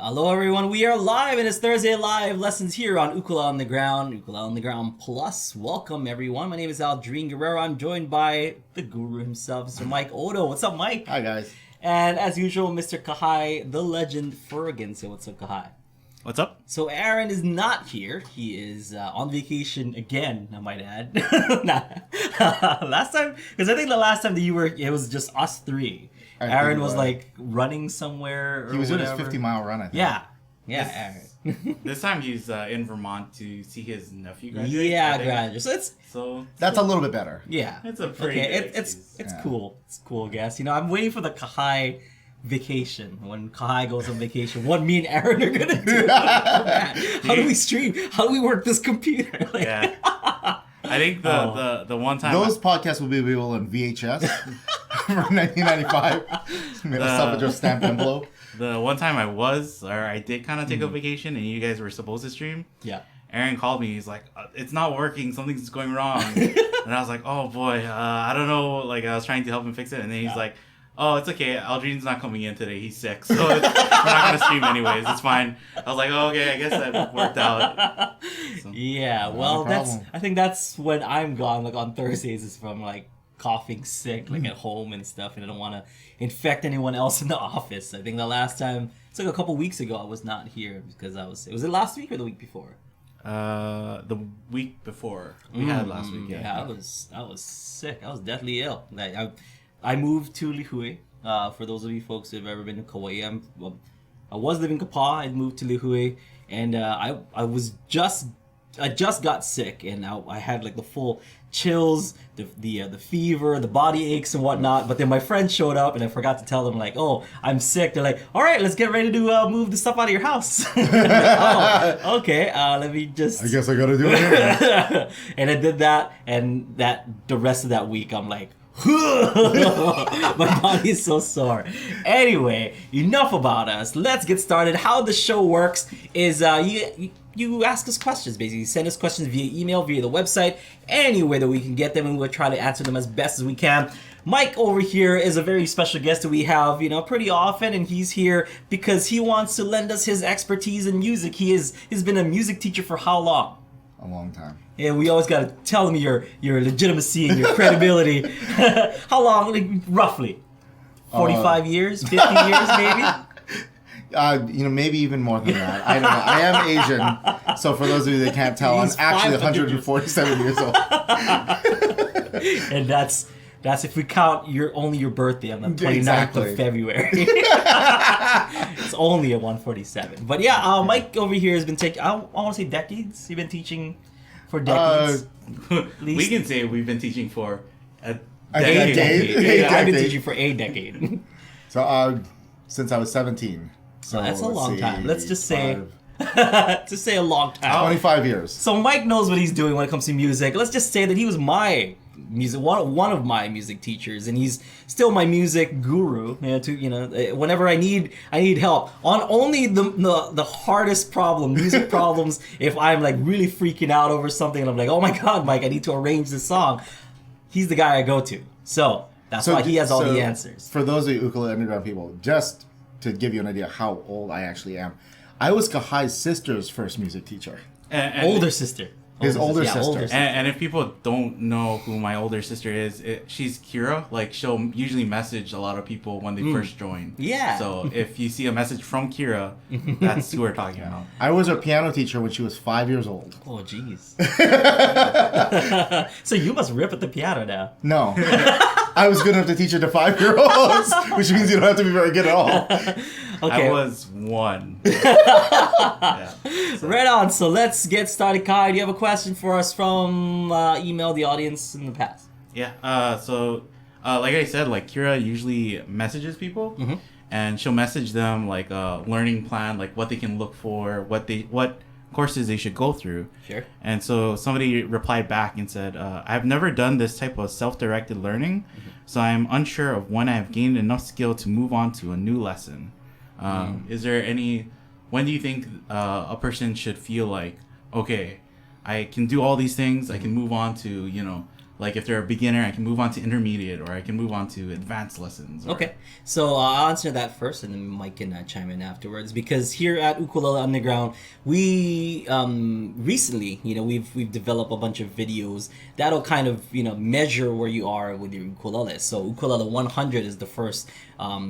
Hello everyone, we are live and it's Thursday Live Lessons here on Ukulele on the Ground Plus. Welcome everyone, my name is Aldrine Guerrero. I'm joined by the guru himself, Mr. Mike Odo. What's up, Mike? Hi guys. And as usual, Mr. Kahai, the legend Fergan. Say what's up, Kahai. What's up? So Aaron is not here. He is on vacation again, I might add. Last time, because I think the last time that you were, it was just us three. Aaron was like running somewhere or He was whatever. in his 50-mile run, I think. Yeah, Aaron. This time he's in Vermont to see his nephew graduate. Yeah, graduate. So That's a little bit better. yeah. It's a pretty good it's excuse. cool. It's cool, I guess. You know, I'm waiting for the Kahai vacation. When Kahai goes on vacation, what me and Aaron are gonna do. How do we stream? How do we work this computer? Like, Yeah. I think the one time Those podcasts will be available on VHS from 1995. Made a self-addressed stamped envelope. the one time I did kind of take a vacation and you guys were supposed to stream. Yeah. Aaron called me. He's like, "It's not working. Something's going wrong." And I was like, "Oh boy, I don't know." Like I was trying to help him fix it, and then he's like, "Oh, it's okay. Aldrine's not coming in today. He's sick, so we're not gonna stream anyways. It's fine." I was like, "Oh, okay. I guess that worked out." So, Yeah. Well, I think that's when I'm gone. Like on Thursdays, is from like coughing sick, like at home and stuff, and I don't want to infect anyone else in the office. I think the last time, it's like a couple weeks ago, I was not here because was it last week or the week before? the week before we had last week. Yeah, I was sick. I was deathly ill. Like I moved to Lihue. For those of you folks who have ever been to Kauai, I was living in Kapa. I moved to Lihue, and I just got sick, and I had like the full chills, the fever, the body aches and whatnot. But then my friend showed up, and I forgot to tell them like, "Oh, I'm sick." They're like, "All right, let's get ready to move the stuff out of your house." Oh, okay. Let me just. I guess I gotta do it anyway. And I did that, and the rest of that week, I'm like. My body's so sore. Anyway, enough about us. Let's get started. How the show works is you ask us questions, basically. Send us questions via email, via the website, any way that we can get them, and we'll try to answer them as best as we can. Mike over here is a very special guest that we have, pretty often, and he's here because he wants to lend us his expertise in music. He's been a music teacher for how long? A long time. Yeah, we always gotta tell them your legitimacy and your credibility. How long, like, roughly? 45 years? 50 years, maybe? Maybe even more than that. I don't know. I am Asian, so for those of you that can't tell, He's I'm actually 500 147 years old. And that's if we count your birthday on the 29th Exactly. of February. It's only a 147. But yeah, Mike over here has been taking, I want to say decades. You've been teaching for decades. At least. We can say we've been teaching for a A decade. decade. I've been decade. teaching for a decade. So, since I was 17. So That's a let's long see, time. Let's just say, five- to say a long time. 25 years. So Mike knows what he's doing when it comes to music. Let's just say that he was my one of my music teachers, and he's still my music guru. Whenever I need help on only the hardest music problems. If I'm like really freaking out over something, and I'm like, "Oh my God, Mike, I need to arrange this song," he's the guy I go to. So that's why he has all the answers. For those of you Ukulele Underground people, just to give you an idea how old I actually am, I was Kahai's sister's first music teacher. And Older sister. His older Yeah, sister. And if people don't know who my older sister is, she's Kira. Like, she'll usually message a lot of people when they first join. Yeah. So if you see a message from Kira, that's who we're talking about. I was her piano teacher when she was 5 years old. Oh, jeez. So you must rip at the piano now. No. I was good enough to teach it to 5-year-olds, which means you don't have to be very good at all. Okay. I was 1. Yeah. Right on. So let's get started. Kai, do you have a question for us from email the audience in the past? Yeah. So, like I said, like Kira usually messages people, and she'll message them like a learning plan, like what they can look for, what courses they should go through. Sure. And so somebody replied back and said, "I've never done this type of self-directed learning, so I'm unsure of when I have gained enough skill to move on to a new lesson. Is there when do you think a person should feel like, okay, I can do all these things, I can move on to, like if they're a beginner, I can move on to intermediate, or I can move on to advanced lessons. Or... Okay, so I'll answer that first, and then Mike can chime in afterwards. Because here at Ukulele Underground, we recently, we've developed a bunch of videos that'll kind of measure where you are with your ukulele. So Ukulele 100 is the first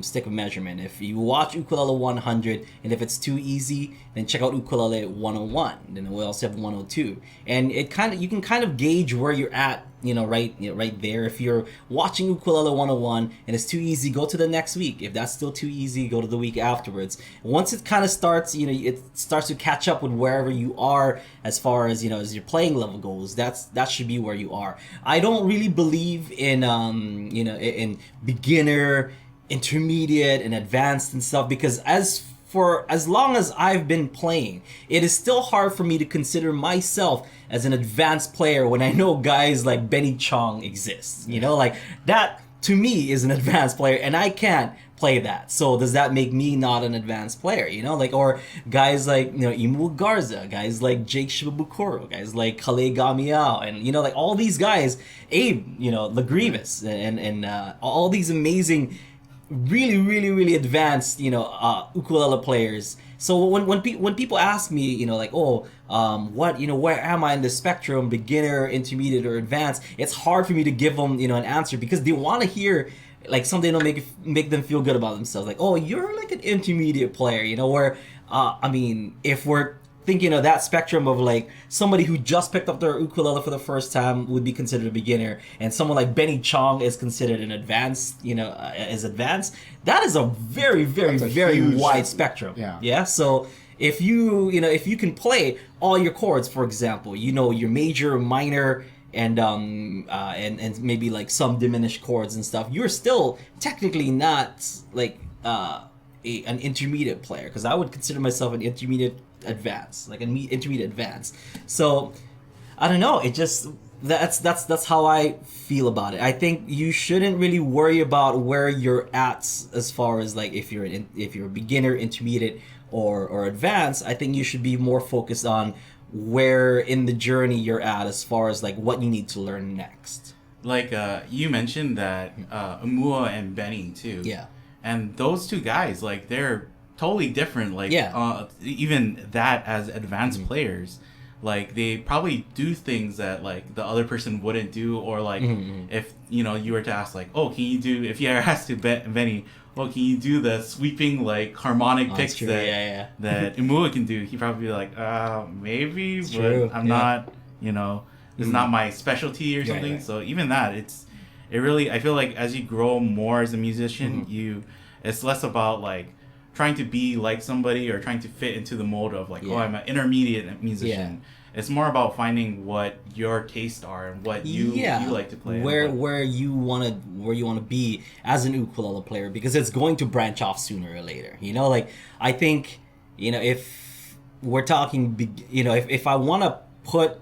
stick of measurement. If you watch Ukulele 100, and if it's too easy, then check out Ukulele 101. Then we also have 102, and you can kind of gauge where you're at. Right there. If you're watching Ukulele 101 and it's too easy, go to the next week. If that's still too easy, go to the week afterwards. Once it kind of starts, it starts to catch up with wherever you are as far as as your playing level goes. That should be where you are. I don't really believe in in beginner, intermediate, and advanced and stuff, because for as long as I've been playing, it is still hard for me to consider myself as an advanced player when I know guys like Benny Chong exist. Like that to me is an advanced player, and I can't play that. So does that make me not an advanced player? Or guys like Imu Garza, guys like Jake Shibabukuro, guys like Kale Gamiao, and like all these guys, Abe, Lagrivis, and all these amazing, really, really, really advanced, ukulele players. So when people ask me, where am I in the spectrum, beginner, intermediate, or advanced? It's hard for me to give them, an answer, because they want to hear like something that'll make them feel good about themselves. Like, oh, you're like an intermediate player, where, if we're thinking of that spectrum of like somebody who just picked up their ukulele for the first time would be considered a beginner, and someone like Benny Chong is considered an advanced, as advanced. That is a very, very, very huge, wide spectrum. Yeah. So if you can play all your chords, for example, your major, minor, and maybe like some diminished chords and stuff, you're still technically not like an intermediate player, because I would consider myself an intermediate advanced, like an intermediate advanced. So I don't know, it just that's how I feel about it. I think you shouldn't really worry about where you're at as far as like if you're a beginner, intermediate, or advanced. I think you should be more focused on where in the journey you're at as far as like what you need to learn next. Like you mentioned that Umua and Benny too. Yeah. And those two guys, like, they're totally different. Like, even that as advanced players, like, they probably do things that like the other person wouldn't do, or like if you were to ask like, oh, can you do, if you ever asked to Benny, well, can you do the sweeping like harmonic picks that Umua can do? He'd probably be like, maybe, but I'm not, this is not my specialty or something. So even that, it really, I feel like as you grow more as a musician, it's less about like trying to be like somebody or trying to fit into the mold of like, oh, I'm an intermediate musician. It's more about finding what your tastes are and what you like to play. Where you want to be as an ukulele player, because it's going to branch off sooner or later. Like I think, if we're talking, if I want to put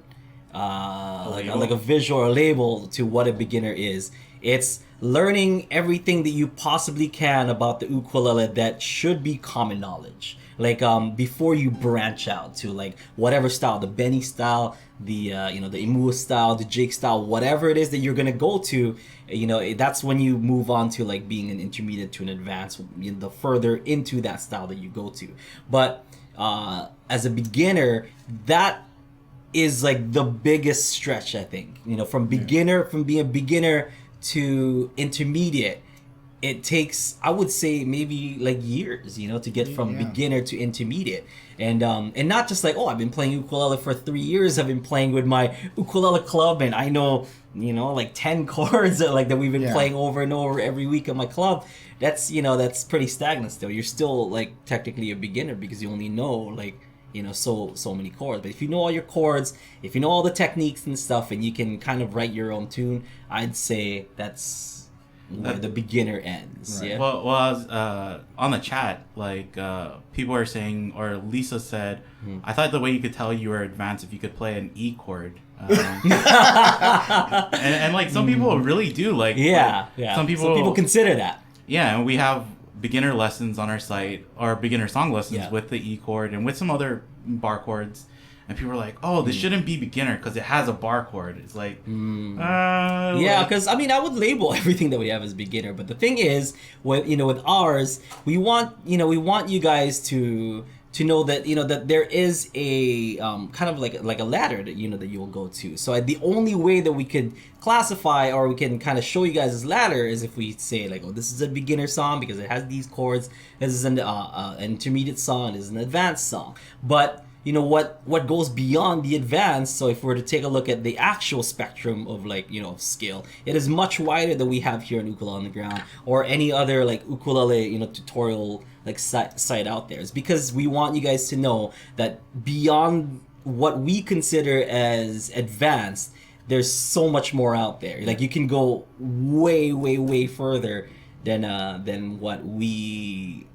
like a visual or label to what a beginner is, it's learning everything that you possibly can about the ukulele that should be common knowledge. Like before you branch out to like whatever style, the Benny style, the the Imua style, the Jake style, whatever it is that you're gonna go to, that's when you move on to like being an intermediate to an advanced, the further into that style that you go to. But as a beginner, that is like the biggest stretch, I think. From being a beginner to intermediate, it takes, I would say, maybe like years, to get from beginner to intermediate, and not just like, oh, I've been playing ukulele for 3 years. I've been playing with my ukulele club, and I know like 10 chords that we've been playing over and over every week at my club. That's pretty stagnant still. You're still like technically a beginner because you only know like so many chords. But if you know all your chords, if you know all the techniques and stuff, and you can kind of write your own tune, I'd say that's where the beginner ends. Right. Yeah. Well, I was on the chat, like people are saying, or Lisa said, I thought the way you could tell you were advanced if you could play an E chord. And like some people really do, like some people consider that. Yeah, and we have beginner lessons on our site, or beginner song lessons with the E chord and with some other bar chords. and people are like, "Oh, this shouldn't be beginner because it has a bar chord." It's like, Yeah, because I mean, I would label everything that we have as beginner, but the thing is, with ours, we want you guys to know that that there is a kind of like a ladder that that you will go to. So the only way that we could classify or we can kind of show you guys this ladder is if we say like, oh, this is a beginner song because it has these chords. This is an intermediate song. This is an advanced song. But what goes beyond the advanced, so if we're to take a look at the actual spectrum of scale, it is much wider than we have here in Ukulele on the Ground or any other like ukulele tutorial like site out there. It's because we want you guys to know that beyond what we consider as advanced, there's so much more out there. Like you can go way further than what we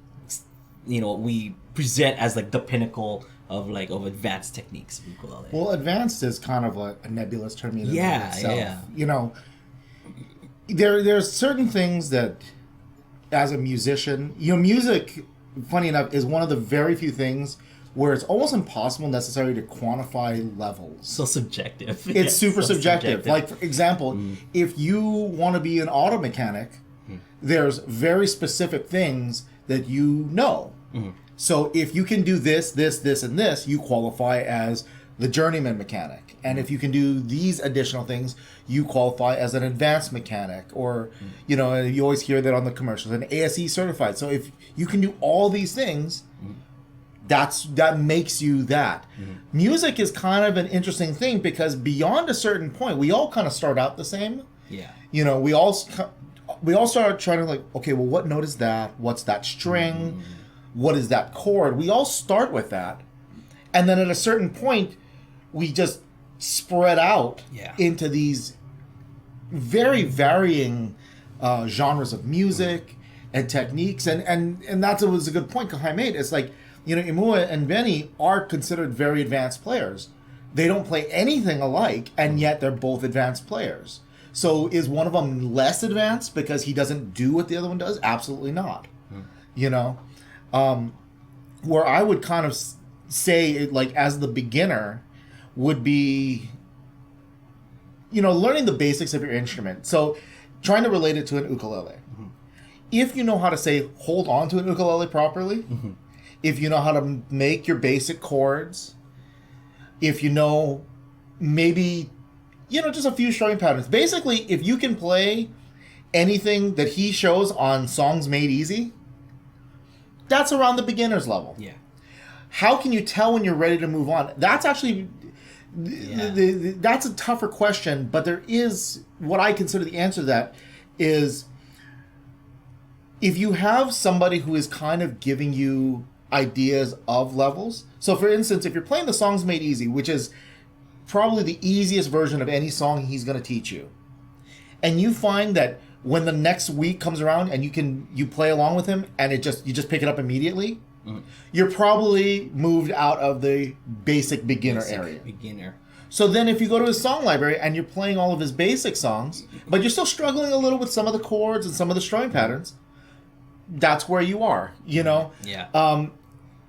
present as like the pinnacle of advanced techniques of ukulele. Well, advanced is kind of a nebulous term in itself. There's certain things that, as a musician, music, funny enough, is one of the very few things where it's almost impossible necessarily to quantify levels. So subjective. It's super subjective. Like, for example, if you want to be an auto mechanic, there's very specific things that you know. So if you can do this, and this, you qualify as the journeyman mechanic. And if you can do these additional things, you qualify as an advanced mechanic. Or, you always hear that on the commercials, an ASE certified. So if you can do all these things, that makes you that. Music is kind of an interesting thing because beyond a certain point, we all kind of start out the same. Yeah. We all start trying to like, okay, well, what note is that? What's that string? What is that chord? We all start with that. And then at a certain point, we just spread out into these very varying genres of music and techniques. And that was a good point Kahai made. It's like, Imua and Benny are considered very advanced players. They don't play anything alike, and yet they're both advanced players. So is one of them less advanced because he doesn't do what the other one does? Absolutely not. Where I would kind of say, like, as the beginner, would be, learning the basics of your instrument. So trying to relate it to an ukulele. If you know how to say, hold on to an ukulele properly, if you know how to make your basic chords, if you know maybe, just a few strumming patterns. Basically, if you can play anything that he shows on Songs Made Easy, that's around the beginner's level. Yeah. How can you tell when you're ready to move on? That's actually, that's a tougher question, but there is, what I consider the answer to that is, if you have somebody who is kind of giving you ideas of levels. So for instance, if you're playing the Songs Made Easy, which is probably the easiest version of any song he's going to teach you, and you find that when the next week comes around and you play along with him and you just pick it up immediately, you're probably moved out of the basic beginner area. So then if you go to his song library and you're playing all of his basic songs, but you're still struggling a little with some of the chords and some of the strumming patterns, that's where you are, Yeah.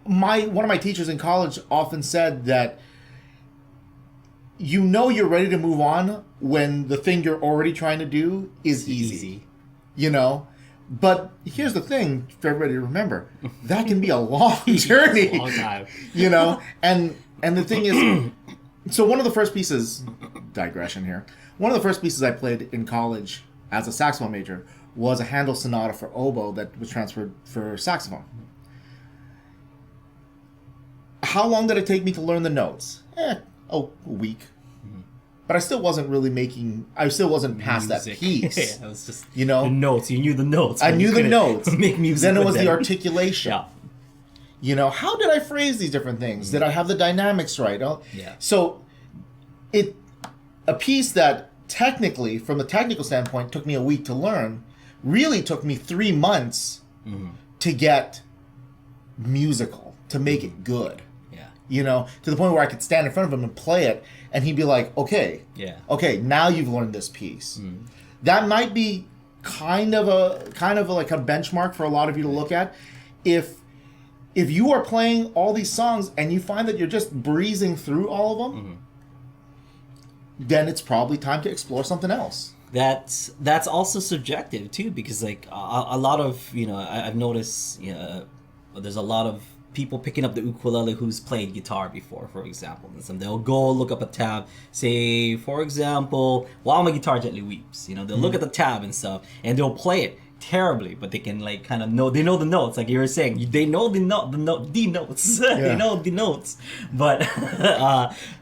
One of my teachers in college often said that you're ready to move on when the thing you're already trying to do is easy. But here's the thing for everybody to remember. That can be a long journey. Long time. And the thing is, so one of the first pieces, digression here, one of the first pieces I played in college as a saxophone major was a Handel sonata for oboe that was transferred for saxophone. How long did it take me to learn the notes? A week. But I still wasn't past that piece. Yeah, it was just the notes. You knew the notes. I knew the notes. Make music. Then it was them. the articulation. Yeah. How did I phrase these different things? Did I have the dynamics right? Yeah. So a piece that technically, from a technical standpoint, took me a week to learn, really took me 3 months to get musical, to make it good. To the point where I could stand in front of him and play it, and he'd be like, okay, now you've learned this piece. That might be kind of like a benchmark for a lot of you to look at. If if you are playing all these songs and you find that you're just breezing through all of them, then it's probably time to explore something else. That's also subjective too, because like a lot of I've noticed there's a lot of people picking up the ukulele who's played guitar before, for example, and some they'll go look up a tab, say for example, "While My Guitar Gently Weeps," they'll look at the tab and stuff, and they'll play it terribly, but they can like kind of know the notes, like you were saying, they know the notes they know the notes, but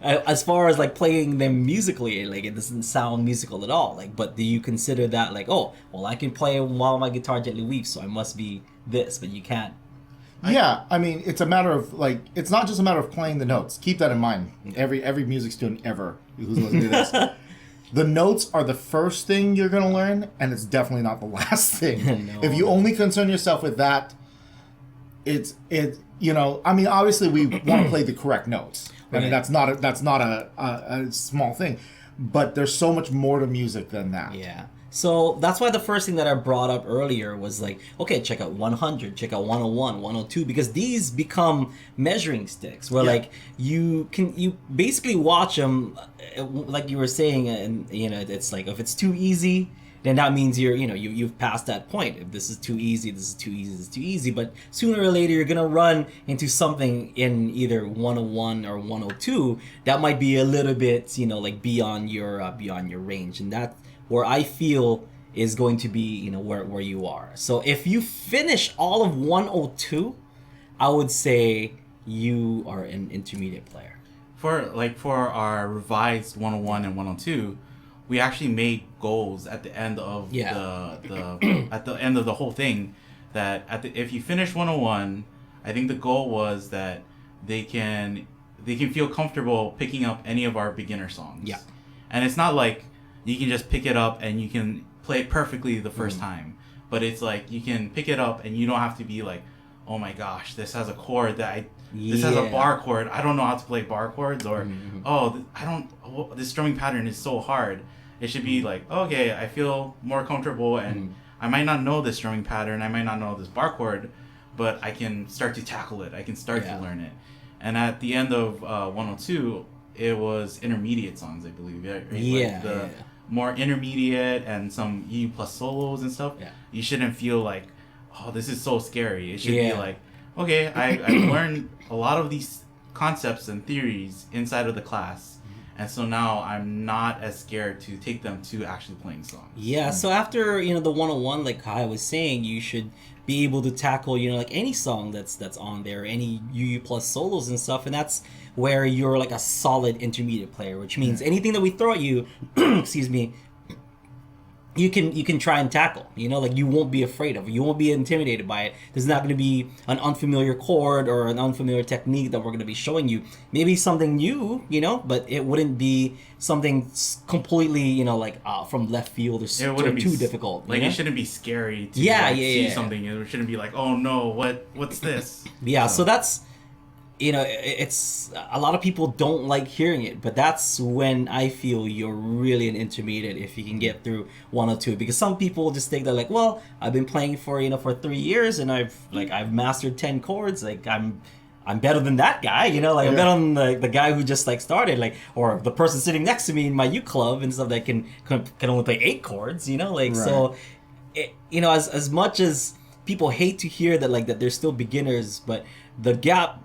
as far as like playing them musically, like it doesn't sound musical at all. Like, but do you consider that like, oh well, I can play "While My Guitar Gently Weeps," so I must be this, but you can't. I mean, it's a matter of like, it's not just a matter of playing the notes. Keep that in mind. Every music student ever who's listening to this, the notes are the first thing you're going to learn, and it's definitely not the last thing. No. If you only concern yourself with that, I mean, obviously we want to play the correct notes. I mean, that's not a small thing, but there's so much more to music than that. Yeah. So that's why the first thing that I brought up earlier was like, okay, check out 100, check out 101, 102, because these become measuring sticks where like you basically watch them, like you were saying, and it's like if it's too easy, then that means you've passed that point. If this is too easy, this is too easy, this is too easy. But sooner or later, you're gonna run into something in either 101 or 102 that might be a little bit, like beyond your range, and that where I feel is going to be, where you are. So if you finish all of 102, I would say you are an intermediate player. For our revised 101 and 102, we actually made goals at the end of the at the end of the whole thing. That if you finish 101, I think the goal was that they can feel comfortable picking up any of our beginner songs. Yeah, and it's not like you can just pick it up and you can play it perfectly the first time. But it's like you can pick it up and you don't have to be like, oh my gosh, this has a chord this has a bar chord. I don't know how to play bar chords, or this strumming pattern is so hard. It should be like, okay, I feel more comfortable, and I might not know this strumming pattern, I might not know this bar chord, but I can start to tackle it. I can start to learn it. And at the end of 102, it was intermediate songs, I believe. Right? More intermediate and some EU plus solos and stuff. Yeah. You shouldn't feel like, oh, this is so scary. It should be like, okay, I learned a lot of these concepts and theories inside of the class, and so now I'm not as scared to take them to actually playing songs. Yeah, so after the 101, like Kahai was saying, you should be able to tackle like any song that's on there, any UU plus solos and stuff, and that's where you're like a solid intermediate player, which means anything that we throw at you, excuse me, you can try and tackle. Like you won't be afraid of it. You won't be intimidated by it. There's not going to be an unfamiliar chord or an unfamiliar technique that we're going to be showing you. Maybe something new, but it wouldn't be something completely, from left field or too difficult. Like it shouldn't be scary to see something. It shouldn't be like, oh no, what's this? Yeah, so that's, it's a lot of people don't like hearing it, but that's when I feel you're really an intermediate if you can get through 102, because some people just think that like, well, I've been playing for 3 years and I've mastered 10 chords, like I'm better than that guy, I'm better than the guy who just started, or the person sitting next to me in my U club and stuff that can only play 8 chords, right. So as much as people hate to hear that that they're still beginners, but the gap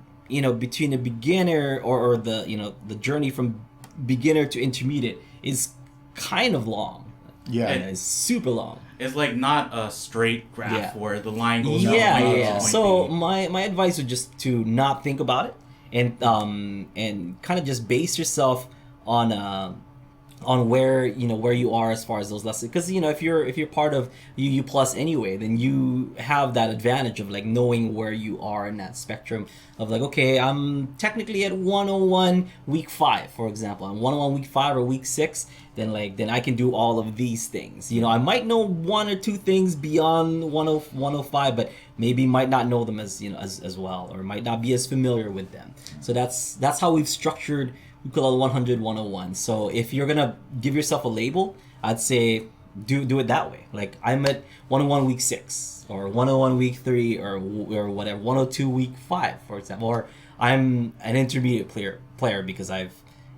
between a beginner or the the journey from beginner to intermediate is kind of long. Yeah, it's super long. It's like not a straight graph where the line goes down. Yeah. So my advice would just to not think about it and kind of just base yourself on where where you are as far as those lessons, because if you're part of UU plus anyway, then you have that advantage of knowing where you are in that spectrum of okay, I'm technically at 101 week 5, for example. I'm 101 week 5 or week 6, then I can do all of these things. I might know 1 or 2 things beyond 105, but maybe might not know them as as well, or might not be as familiar with them. So that's how we've structured Ukulele 100, 101. So if you're gonna give yourself a label, I'd say do it that way. Like I'm at 101 week 6 or 101 week 3 or whatever, 102 week 5 for example, or I'm an intermediate player because I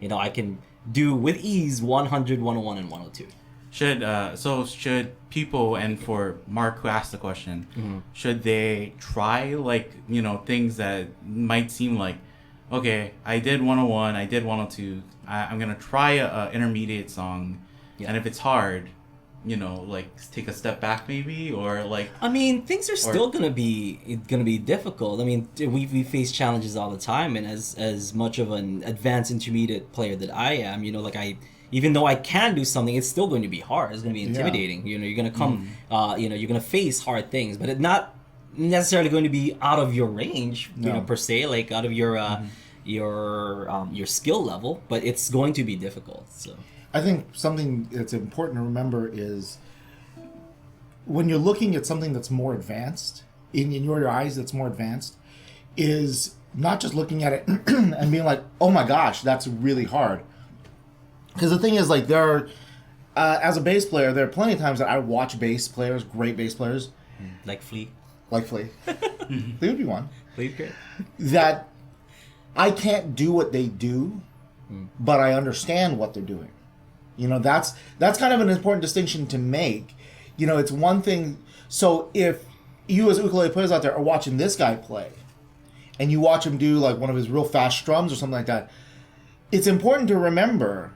can do with ease 100, 101 and 102. Should people, and for Mark who asked the question, should they try like, things that might seem like, okay, I did 101, I did 102, I'm gonna try a intermediate song, and if it's hard, like take a step back maybe, or like. I mean, things are still gonna be difficult. I mean, we face challenges all the time, and as much of an advanced intermediate player that I am, even though I can do something, it's still going to be hard. It's going to be intimidating. You're going to come, you're going to face hard things, but it's not necessarily going to be out of your range, per se, like out of your skill level. But it's going to be difficult. So I think something that's important to remember is when you're looking at something that's more advanced, in your eyes that's more advanced, is not just looking at it and being like, oh my gosh, that's really hard. Because the thing is, like, there are, as a bass player, there are plenty of times that I watch bass players, great bass players. Like Flea. Flea would be one. Flea's great. That I can't do what they do, but I understand what they're doing. That's kind of an important distinction to make. It's one thing. So if you as ukulele players out there are watching this guy play, and you watch him do like one of his real fast strums or something like that, it's important to remember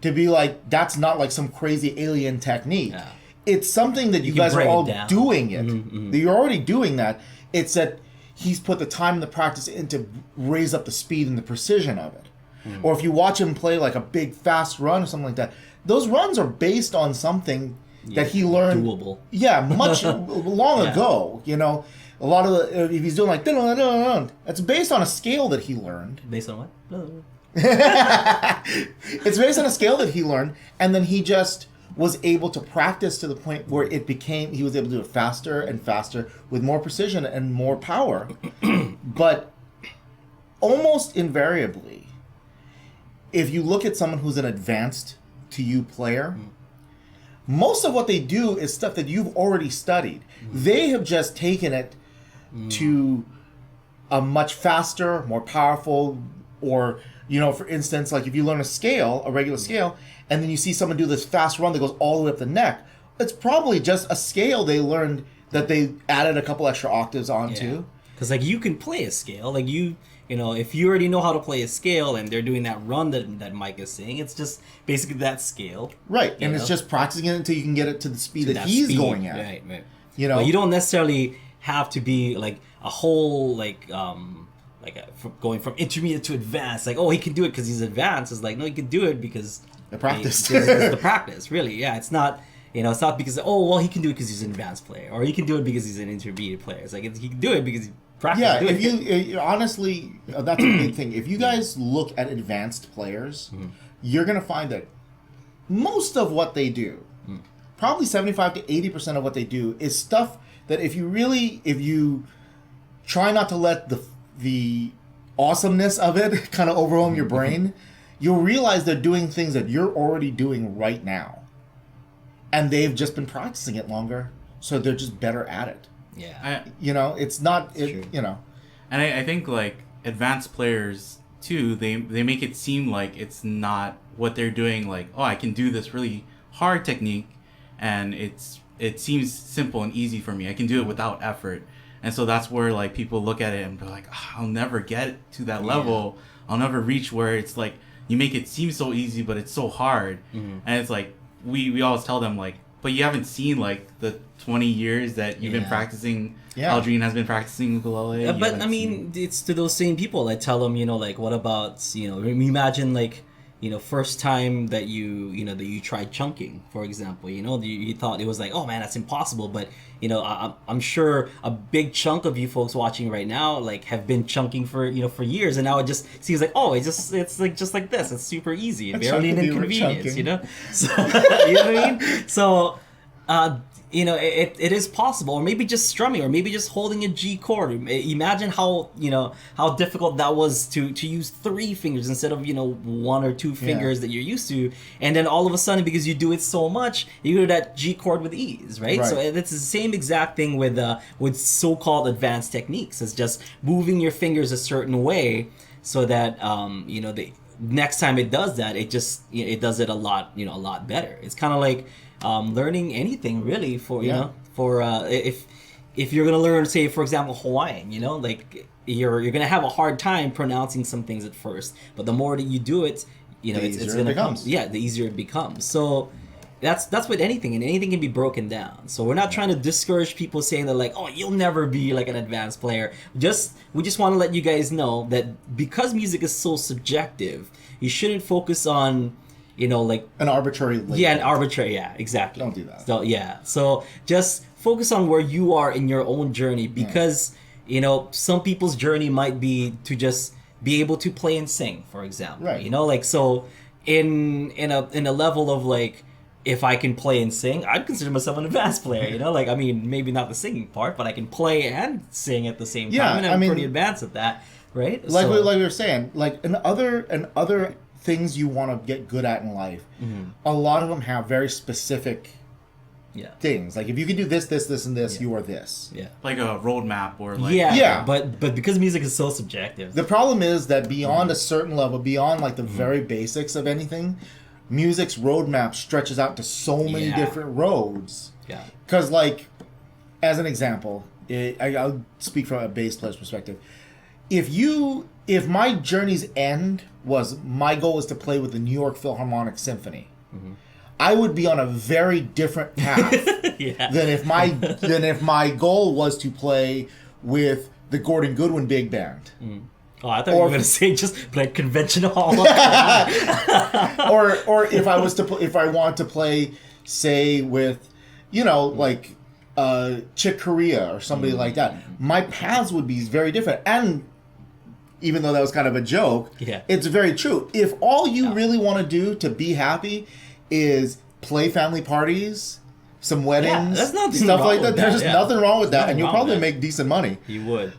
to be like, that's not like some crazy alien technique. Yeah. It's something that you guys are all doing it. That you're already doing that. It's that he's put the time and the practice in to raise up the speed and the precision of it. Or if you watch him play like a big fast run or something like that, those runs are based on something that he learned. Doable. Yeah, much long ago. A lot of if he's doing like, it's based on a scale that he learned. Based on what? It's based on a scale that he learned, and then he just was able to practice to the point where he was able to do it faster and faster with more precision and more power. But almost invariably, if you look at someone who's an advanced to you player, most of what they do is stuff that you've already studied. They have just taken it to a much faster, more powerful, or for instance, like if you learn a regular scale, and then you see someone do this fast run that goes all the way up the neck, it's probably just a scale they learned that they added a couple extra octaves onto. Because like you can play a scale, like if you already know how to play a scale, and they're doing that run that Mike is saying, it's just basically that scale. Right, and it's just practicing it until you can get it to the speed that he's going at. Right. But you don't necessarily have to be like a whole going from intermediate to advanced, like, oh, he can do it because he's advanced. It's like, no, he can do it because the practice. The practice, really. Yeah, it's not, it's not because, oh, well, he can do it because he's an advanced player, or he can do it because he's an intermediate player. It's like, he can do it because he practiced. Yeah, if you honestly, that's a big thing. If you guys look at advanced players, you're gonna find that most of what they do, probably 75 to 80% of what they do, is stuff that if you try not to let the awesomeness of it kind of overwhelm your brain, you'll realize they're doing things that you're already doing right now. And they've just been practicing it longer, so they're just better at it. Yeah. It's not, true. And I think, like, advanced players, too, they make it seem like it's not what they're doing, like, oh, I can do this really hard technique, and it seems simple and easy for me. I can do it without effort. And so that's where, like, people look at it and be like, oh, I'll never get to that level. I'll never reach where it's like, you make it seem so easy, but it's so hard. And it's like, we always tell them, like, but you haven't seen, like, the 20 years that you've been practicing. Aldrine has been practicing ukulele. But, I mean, it's to those same people. I tell them, like, what about, imagine, like, first time that you tried chunking, for example, you thought it was like, oh man, that's impossible. But, I'm sure a big chunk of you folks watching right now, like, have been chunking for years. And now it just seems like, oh, it's like, just like this. It's super easy. Barely an inconvenience, So, you know what I mean? So, you know, it is possible, or maybe just strumming, or maybe just holding a G chord. Imagine how, you know, how difficult that was to use 3 fingers instead of, you know, 1 or 2 fingers that you're used to, and then all of a sudden, because you do it so much, you go to that G chord with ease, right? So it's the same exact thing with so-called advanced techniques. It's just moving your fingers a certain way so that you know, the next time it does that, it just, you know, it does it a lot better. It's kind of like learning anything really, for you know, for if you're gonna learn, say for example, Hawaiian, you know, like you're gonna have a hard time pronouncing some things at first, but the more that you do it, you know, it's gonna become, the easier it becomes. So that's with anything, and anything can be broken down. So we're not trying to discourage people saying that, like, oh, you'll never be like an advanced player. We just want to let you guys know that because music is so subjective, you shouldn't focus on, you know, like an arbitrary label. Yeah, exactly. Don't do that. So just focus on where you are in your own journey, because you know, some people's journey might be to just be able to play and sing, for example. Right. You know, like, so in a level of like, if I can play and sing, I'd consider myself an advanced player, you know? Like, I mean, maybe not the singing part, but I can play and sing at the same time, and I'm pretty advanced at that, right? Like we were saying, like, in other things you want to get good at in life, a lot of them have very specific things. Like, if you can do this, and this, you are this. Yeah. Like a roadmap, or like... But because music is so subjective. The problem is that beyond a certain level, beyond, like, the very basics of anything, music's roadmap stretches out to so many different roads. Yeah. Because, like, as an example, I'll speak from a bass player's perspective. If my journey's end was my goal was to play with the New York Philharmonic Symphony, I would be on a very different path than if my goal was to play with the Gordon Goodwin Big Band. Oh, I thought you were going to say just play conventional. Or if I want to play, say, with, you know, like Chick Corea or somebody like that, my paths would be very different. And even though that was kind of a joke, it's very true. If all you really want to do to be happy is play family parties, some weddings, stuff like that, there's just nothing wrong with that, and you'll probably make decent money. You would.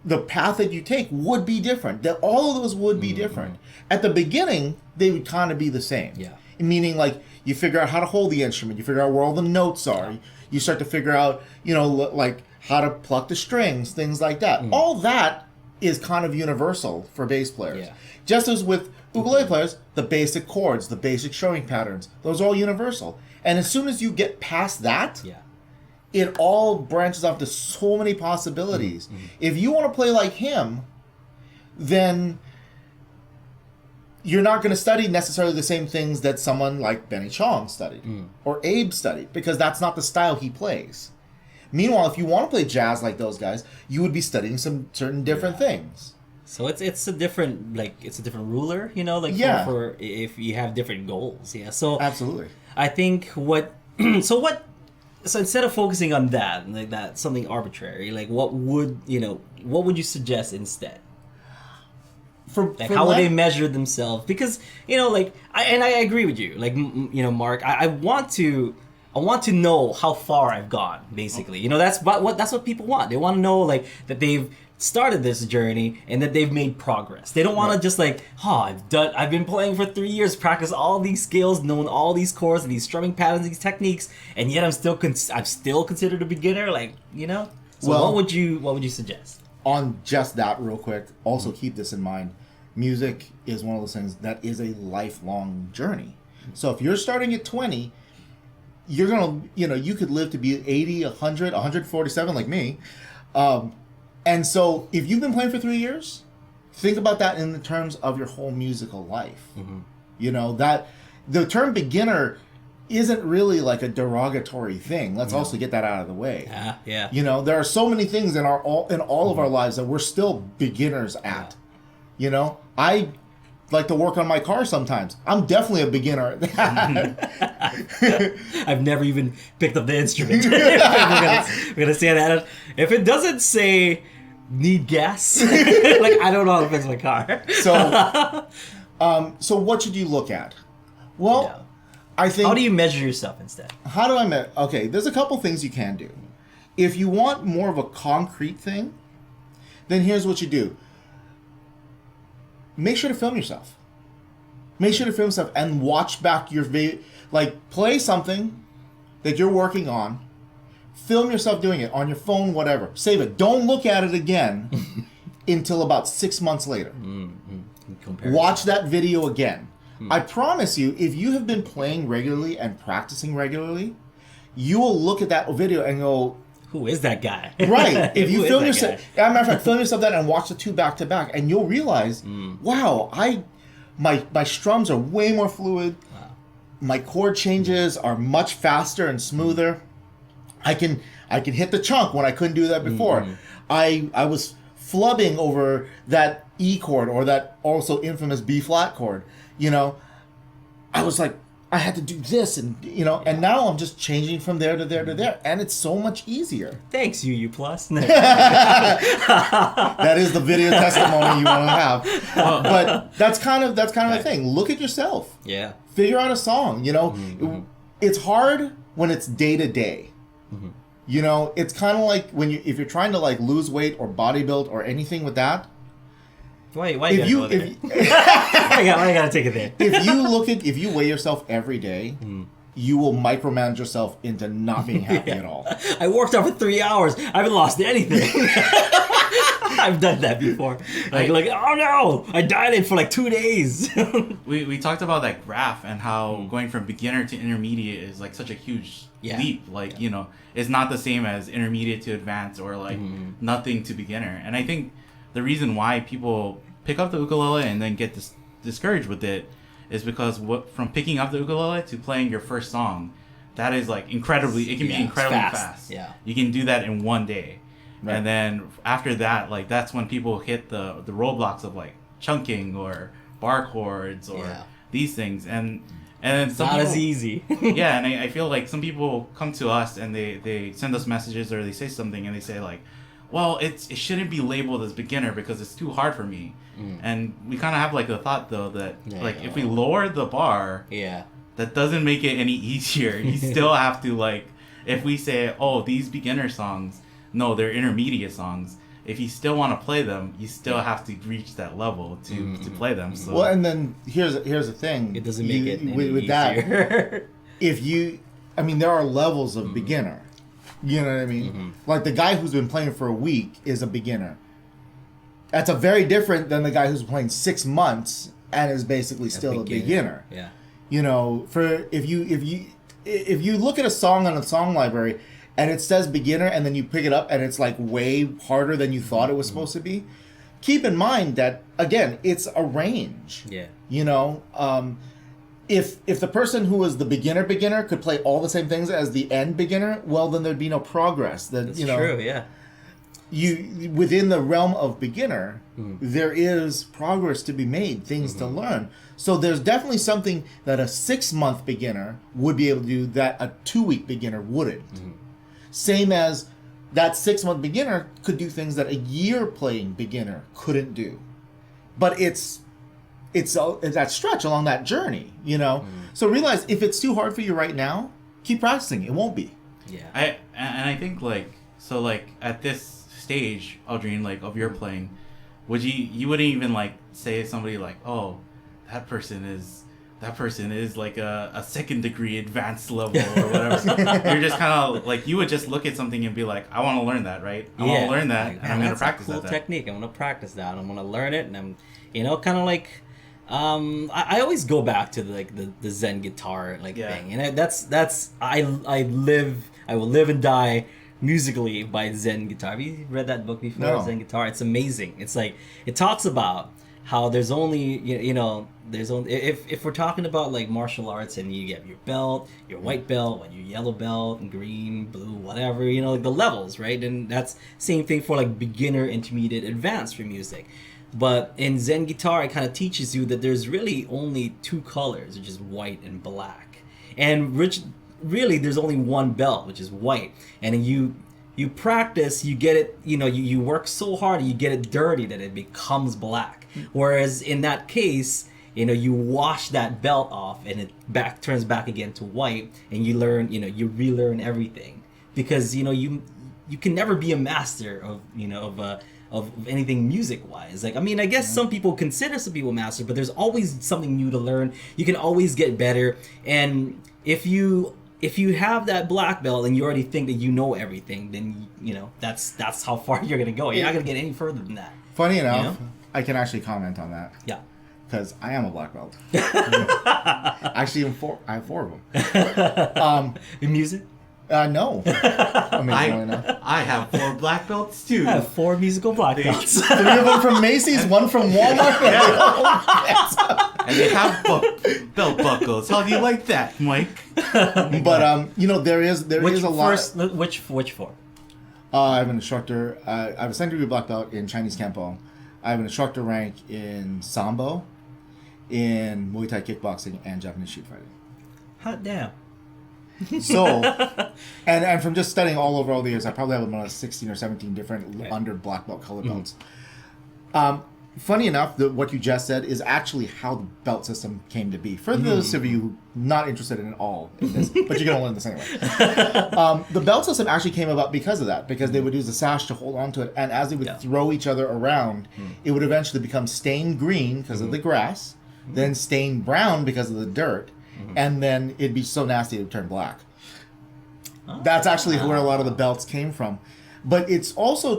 The path that you take would be different. That all of those would be different. At the beginning, they would kind of be the same. Yeah. Meaning, like, you figure out how to hold the instrument, you figure out where all the notes are, you start to figure out, you know, like how to pluck the strings, things like that. All that is kind of universal for bass players. Yeah. Just as with ukulele players, the basic chords, the basic strumming patterns, those are all universal. And as soon as you get past that, it all branches off to so many possibilities. If you want to play like him, then you're not going to study necessarily the same things that someone like Benny Chong studied or Abe studied, because that's not the style he plays. Meanwhile, if you want to play jazz like those guys, you would be studying some certain different things. So it's a different ruler, you know, like for if you have different goals. Yeah. So absolutely. I think so instead of focusing on that, like that something arbitrary, like what would you suggest instead? How would they measure themselves? Because, you know, like I agree with you, like, you know, Mark, I want to know how far I've gone, basically. You know, that's what people want. They want to know, like, that they've started this journey and that they've made progress. They don't want to just like, I've been playing for 3 years, practiced all these skills, known all these chords and these strumming patterns, these techniques, and yet I'm still considered a beginner. Like, you know. So what would you suggest? On just that, real quick, also keep this in mind. Music is one of those things that is a lifelong journey. So if you're starting at 20, you're gonna, you could live to be 80, 100, 147 like me. And so if you've been playing for 3 years, think about that in the terms of your whole musical life. You know, that the term beginner isn't really like a derogatory thing. Let's also get that out of the way. Yeah. You know, there are so many things in all of our lives that we're still beginners at. You know, I like to work on my car sometimes. I'm definitely a beginner at that. I've never even picked up the instrument. We're gonna say that. If it doesn't say need gas, like, I don't know how to fix my car. So what should you look at? Well, I think. How do you measure yourself instead? How do I measure? Okay, there's a couple things you can do. If you want more of a concrete thing, then here's what you do. Make sure to film yourself. Make sure to film yourself and watch back your video. Like, play something that you're working on. Film yourself doing it on your phone, whatever. Save it. Don't look at it again until about 6 months later. Watch that video again. I promise you, if you have been playing regularly and practicing regularly, you will look at that video and go, who is that guy? Right. If you Who film is that yourself, as a matter of fact, film yourself that and watch the two back to back, and you'll realize, wow, my strums are way more fluid. Wow. My chord changes are much faster and smoother. I can hit the chunk when I couldn't do that before. I was flubbing over that E chord or that also infamous B flat chord. You know, I was like, I had to do this, and and now I'm just changing from there to there to there, and it's so much easier. Thanks, UU Plus. That is the video testimony you want to have. But that's kind of the thing. Look at yourself. Yeah. Figure out a song. It's hard when it's day to day. It's kind of like if you're trying to like lose weight or bodybuild or anything with that. Why you gotta go there? I gotta take it there. If you weigh yourself every day, you will micromanage yourself into not being happy at all. I worked out for 3 hours. I haven't lost anything. I've done that before. Like, oh no, I dieted for like 2 days. we talked about that graph and how going from beginner to intermediate is like such a huge leap. Like, it's not the same as intermediate to advanced or like nothing to beginner. And I think the reason why people pick up the ukulele and then get discouraged with it is because from picking up the ukulele to playing your first song, that is like it can be incredibly fast. Yeah. You can do that in 1 day. Right. And then after that, like that's when people hit the roadblocks of like chunking or bar chords or these things. And some not people, as easy. Yeah, and I feel like some people come to us and they send us messages or they say something and they say like, well, it shouldn't be labeled as beginner because it's too hard for me. And we kind of have like the thought though that if we lower the bar, that doesn't make it any easier. You still have to like, if we say, oh, these beginner songs, no, they're intermediate songs. If you still want to play them, you still have to reach that level to play them. So. Well, and then here's the thing. It doesn't make it any with easier. That, there are levels of beginner. You know what I mean? Like the guy who's been playing for a week is a beginner. That's a very different than the guy who's playing 6 months and is basically still a beginner. Yeah. If you look at a song on a song library and it says beginner and then you pick it up and it's like way harder than you thought it was supposed to be, keep in mind that again, it's a range. Yeah. If the person who was the beginner could play all the same things as the end beginner, well, then there'd be no progress. That's true, yeah. You within the realm of beginner, there is progress to be made, things to learn. So there's definitely something that a 6-month beginner would be able to do that a 2-week beginner wouldn't. Same as that 6-month beginner could do things that a year playing beginner couldn't do. But it's that stretch along that journey, So realize if it's too hard for you right now, keep practicing. It won't be. Yeah. I think at this stage, Aldrine, like of your playing, you wouldn't even like say to somebody like, oh, that person is like a second degree advanced level or whatever. You're just kind of like, you would just look at something and be like, I want to learn that, right? I want to learn that, and I'm going to practice cool that. Technique. I want to practice that. I'm going to learn it, and I'm, kind of like. I always go back to the Zen guitar thing, and I will live and die musically by Zen guitar. Have you read that book before? No. Zen guitar. It's amazing. It's like it talks about how there's only there's only if we're talking about like martial arts and you get your belt, your white belt, and your yellow belt, and green, blue, whatever, like the levels, right? And that's same thing for like beginner, intermediate, advanced for music. But in Zen guitar, it kind of teaches you that there's really only 2 colors, which is white and black. And really, there's only one belt, which is white. And you practice, you get it, you work so hard, you get it dirty that it becomes black. Whereas in that case, you wash that belt off and it turns back again to white, and you learn, you relearn everything, because you can never be a master of anything music wise. Like, I mean, I guess some people consider some people master, but there's always something new to learn. You can always get better, and if you have that black belt and you already think that you know everything, then that's how far you're gonna go. You're not gonna get any further than that. Funny enough, I can actually comment on that. Yeah. Because I am a black belt. Actually, I have 4 of them. In music? No. Amazingly enough. I have 4 black belts too. I have 4 musical black belts. 3 of them from Macy's, 1 from Walmart. And they have belt buckles. How do you like that, Mike? But there is a lot. Which 4? I have an instructor. I have a second degree black belt in Chinese Kempo. I have an instructor rank in Sambo, in Muay Thai kickboxing, and Japanese street fighting. Hot damn. So, and from just studying all over all the years, I probably have about 16 or 17 different under black belt color belts. Funny enough, what you just said is actually how the belt system came to be. For those of you who not interested in all in this, but you're going to learn this anyway. The belt system actually came about because of that, because they would use the sash to hold onto it, and as they would throw each other around, it would eventually become stained green because of the grass, then stained brown because of the dirt, and then it'd be so nasty it would turn black. That's actually where a lot of the belts came from. But it's also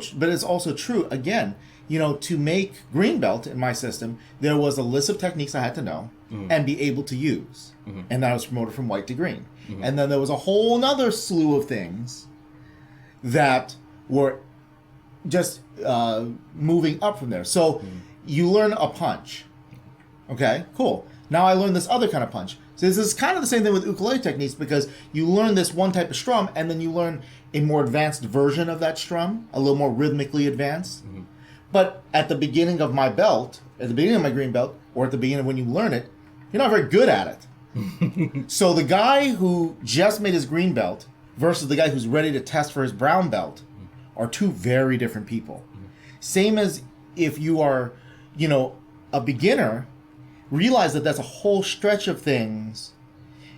true, again, to make green belt in my system, there was a list of techniques I had to know and be able to use. And that was promoted from white to green. And then there was a whole nother slew of things that were just moving up from there. So you learn a punch. Okay, cool. Now I learned this other kind of punch. So this is kind of the same thing with ukulele techniques, because you learn this one type of strum, and then you learn a more advanced version of that strum, a little more rhythmically advanced. But at the beginning of my belt, at the beginning of my green belt, or at the beginning of when you learn it, you're not very good at it. So the guy who just made his green belt versus the guy who's ready to test for his brown belt are 2 very different people. Same as if you are, a beginner, realize that that's a whole stretch of things.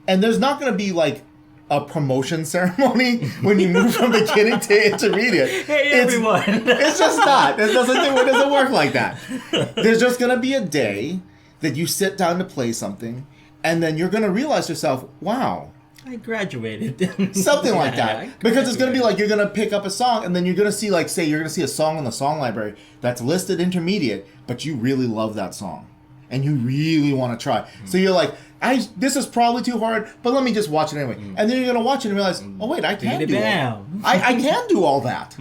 And there's not going to be like a promotion ceremony when you move from beginning to intermediate. Hey, everyone. It's just not. It doesn't work like that. There's just going to be a day that you sit down to play something, and then you're going to realize yourself, wow, I graduated. Something like that. Because it's going to be like you're going to pick up a song, and then you're going to see, like, say, you're going to see a song in the song library that's listed intermediate, but you really love that song. And you really want to try. So you're like, this is probably too hard, but let me just watch it anyway. And then you're going to watch it and realize, oh, wait, I can do all I can do all that.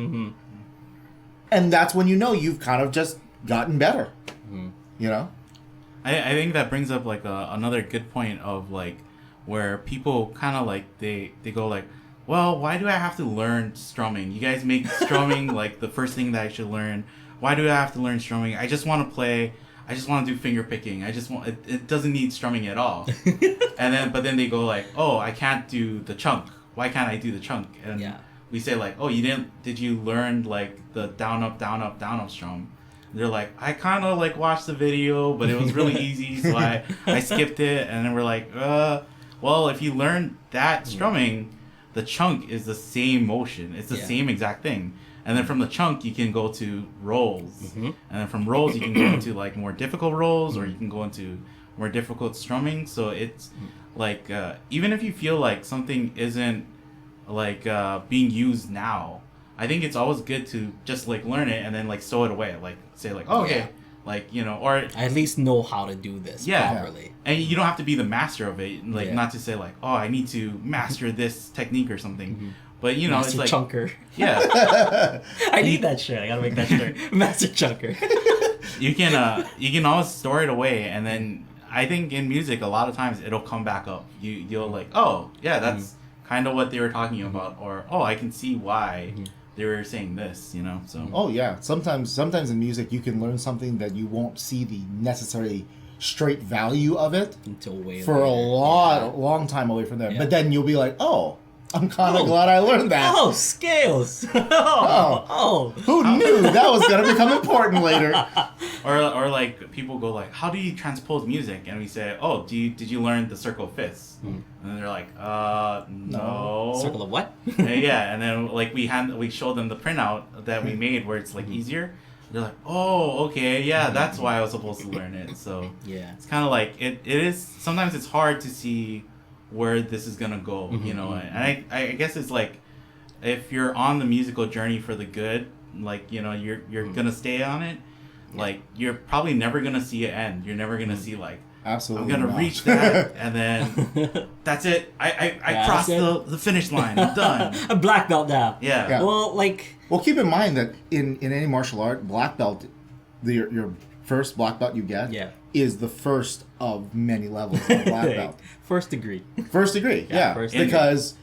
And that's when you've kind of just gotten better. I think that brings up like another good point of like where people kind of like they go like, well, why do I have to learn strumming? You guys make strumming like the first thing that I should learn. Why do I have to learn strumming? I just want to play. I just want to do finger picking. It doesn't need strumming at all. But then they go like, oh, I can't do the chunk. Why can't I do the chunk? And we say like, oh, did you learn like the down up strum? And they're like, I kind of like watched the video, but it was really easy, so I skipped it. And then we're like, well, if you learn that strumming, the chunk is the same motion. It's the same exact thing. And then from the chunk, you can go to rolls. And then from rolls, you can go into like more difficult rolls, or you can go into more difficult strumming. So it's like, even if you feel like something isn't like being used now, I think it's always good to just like learn it and then like stow it away. Like say like, oh, okay. Like, or at least know how to do this properly. And you don't have to be the master of it. Like not to say like, oh, I need to master this technique or something. But Master it's like chunker. Yeah. I need that shit. I gotta make that shirt. Master chunker. You can always store it away, and then I think in music a lot of times it'll come back up. You'll like, oh yeah, that's kind of what they were talking about, or oh, I can see why they were saying this. So. Oh yeah, sometimes in music you can learn something that you won't see the necessary straight value of it until way for later. long time away from there. But then you'll be like, oh. I'm kind of glad I learned that. Oh, scales. Who knew that was going to become important later? Or like people go like, how do you transpose music? And we say, oh, did you learn the circle of fifths? And they're like, no. Circle of what? Yeah, and then like we show them the printout that we made where it's like easier. They're like, oh, okay, yeah, that's why I was supposed to learn it. So yeah, it's kind of like it is. Sometimes it's hard to see where this is gonna go, you know. And I guess it's like if you're on the musical journey for the good, like, you know, you're gonna stay on it. Like, you're probably never gonna see it end. You're never gonna see like, absolutely, I'm gonna reach that, and then that's it. I crossed the finish line. I'm done. A black belt now. Yeah. Well, keep in mind that in any martial art, black belt, your first black belt you get is the first of many levels of black belt. First degree. First degree, yeah. First because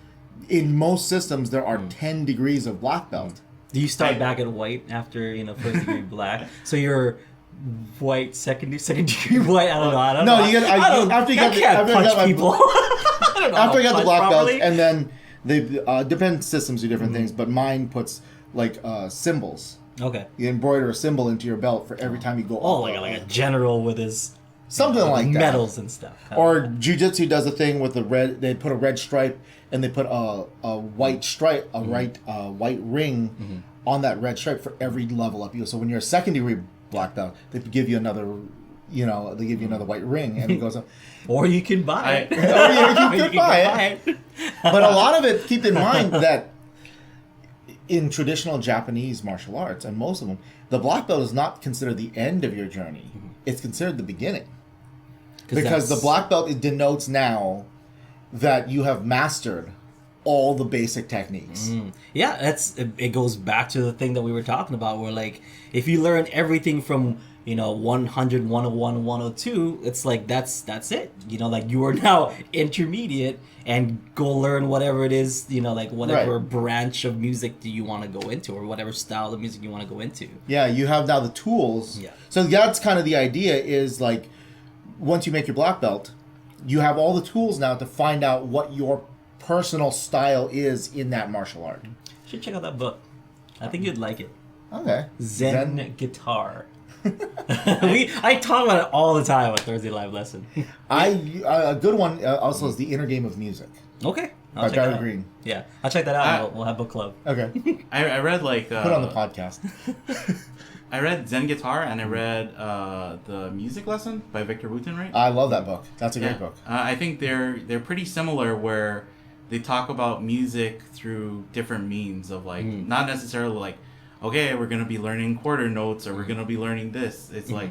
in most systems there are 10 degrees of black belt. Do you start back at white after, you know, first degree black? So you're white, second degree white? I don't know. You get after you get punch people. After I got the black belt, and then they different systems do different things, but mine puts like symbols. Okay. You embroider a symbol into your belt for every time you go. Oh, like a general with his something like that. Medals and stuff. Or jiu-jitsu does a thing with the red. They put a red stripe and they put a white stripe, white ring on that red stripe for every level up you. So when you're a second degree black belt, they give you another. You know, they give you another white ring, and it goes up. Or you can buy it. You can buy it. But a lot of it, keep in mind that in traditional Japanese martial arts, and most of them, the black belt is not considered the end of your journey. It's considered the beginning. Because the black belt, it denotes now that you have mastered all the basic techniques. Yeah, it goes back to the thing that we were talking about, where like if you learn everything from 100, 101, 102, it's like that's it. You know, like you are now intermediate and go learn whatever it is, like whatever branch of music do you want to go into, or whatever style of music you want to go into. Yeah, you have now the tools. Yeah. So that's kind of the idea is like once you make your black belt, you have all the tools now to find out what your personal style is in that martial art. You should check out that book. I think you'd like it. Okay. Zen Guitar. I talk about it all the time on Thursday Live Lesson. A good one also is The Inner Game of Music. Okay. By Barry Green. Yeah, I'll check that out. We'll have book club. Okay. I read like put on the podcast. I read Zen Guitar and I read The Music Lesson by Victor Wooten, right? I love that book. That's a great book. I think they're pretty similar where they talk about music through different means of like not necessarily like, okay, we're going to be learning quarter notes or we're going to be learning this. It's like,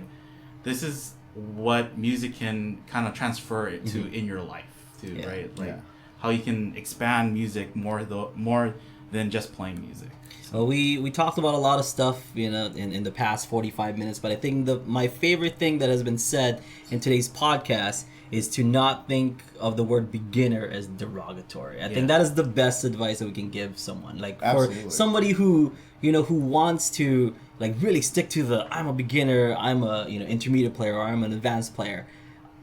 this is what music can kind of transfer it to in your life too, right? Like how you can expand music more than just playing music. So. Well, we talked about a lot of stuff, in the past 45 minutes, but I think my favorite thing that has been said in today's podcast is to not think of the word beginner as derogatory. I think that is the best advice that we can give someone. Like for somebody who wants to like really stick to the I'm a beginner, I'm a intermediate player, or I'm an advanced player.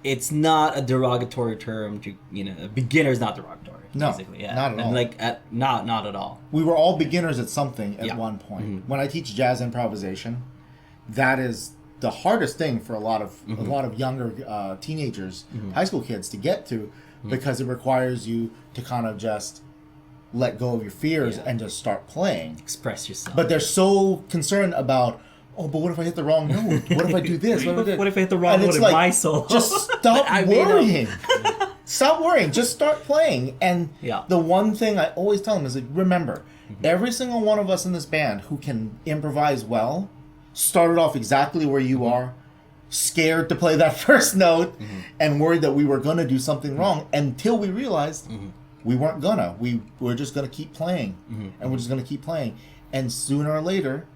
It's not a derogatory term to a beginner is not derogatory. No, basically, not at all. Like not at all. We were all beginners at something at one point. When I teach jazz improvisation, that is the hardest thing for a lot of younger teenagers, high school kids to get to, because it requires you to kind of just let go of your fears and just start playing. Express yourself. But they're so concerned about, but what if I hit the wrong note? What if I do this? What if I hit the wrong note in my solo? Just stop worrying. Stop worrying. Just start playing. And the one thing I always tell them is, like, remember, every single one of us in this band who can improvise well started off exactly where you are, scared to play that first note, and worried that we were going to do something wrong, until we realized we weren't gonna. We're just going to keep playing, and we're just going to keep playing. And sooner or later,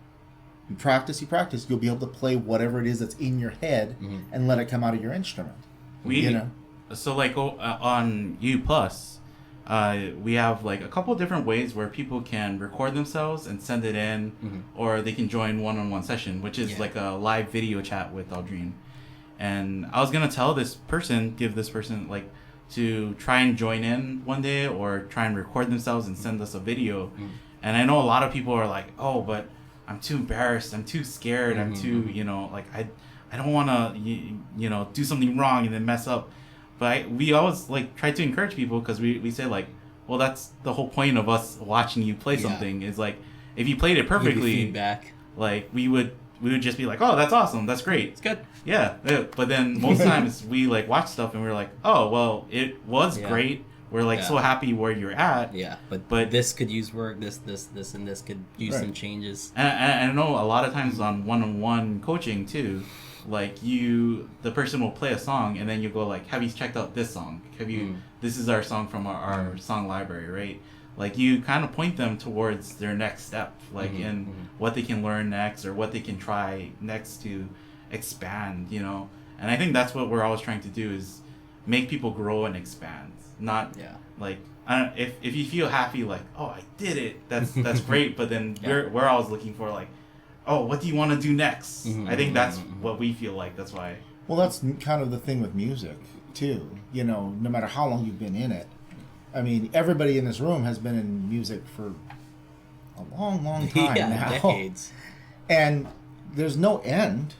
you practice, you'll be able to play whatever it is that's in your head and let it come out of your instrument. So like on U+, we have like a couple of different ways where people can record themselves and send it in, or they can join one-on-one session, which is like a live video chat with Aldrine. And I was gonna give this person like to try and join in one day or try and record themselves and send us a video. And I know a lot of people are like, oh, but I'm too embarrassed, I'm too scared, I'm too, you know, like I don't want to, you know, do something wrong and then mess up. But we always like try to encourage people, because we say like, well, that's the whole point of us watching you play something, is like, if you played it perfectly, feedback. Like we would just be like, oh, that's awesome, that's great, It's good. yeah. But then most times we like watch stuff and we're like, oh, well, it was great, we're like so happy where you're at, but this could use work, this and this could use some changes. and I know a lot of times on one-on-one coaching too, like the person will play a song and then you go like, have you checked out this song, have you this is our song from our song library, right? Like you kind of point them towards their next step, like in what they can learn next or what they can try next to expand, you know. And I think that's what we're always trying to do, is make people grow and expand, not like, I don't, if you feel happy like, oh, I did it, that's great, but then we're always looking for like, oh, what do you want to do next? I think that's what we feel like. That's why. Well, that's kind of the thing with music too, you know, no matter how long you've been in it. I mean, everybody in this room has been in music for a long time now. Decades. And there's no end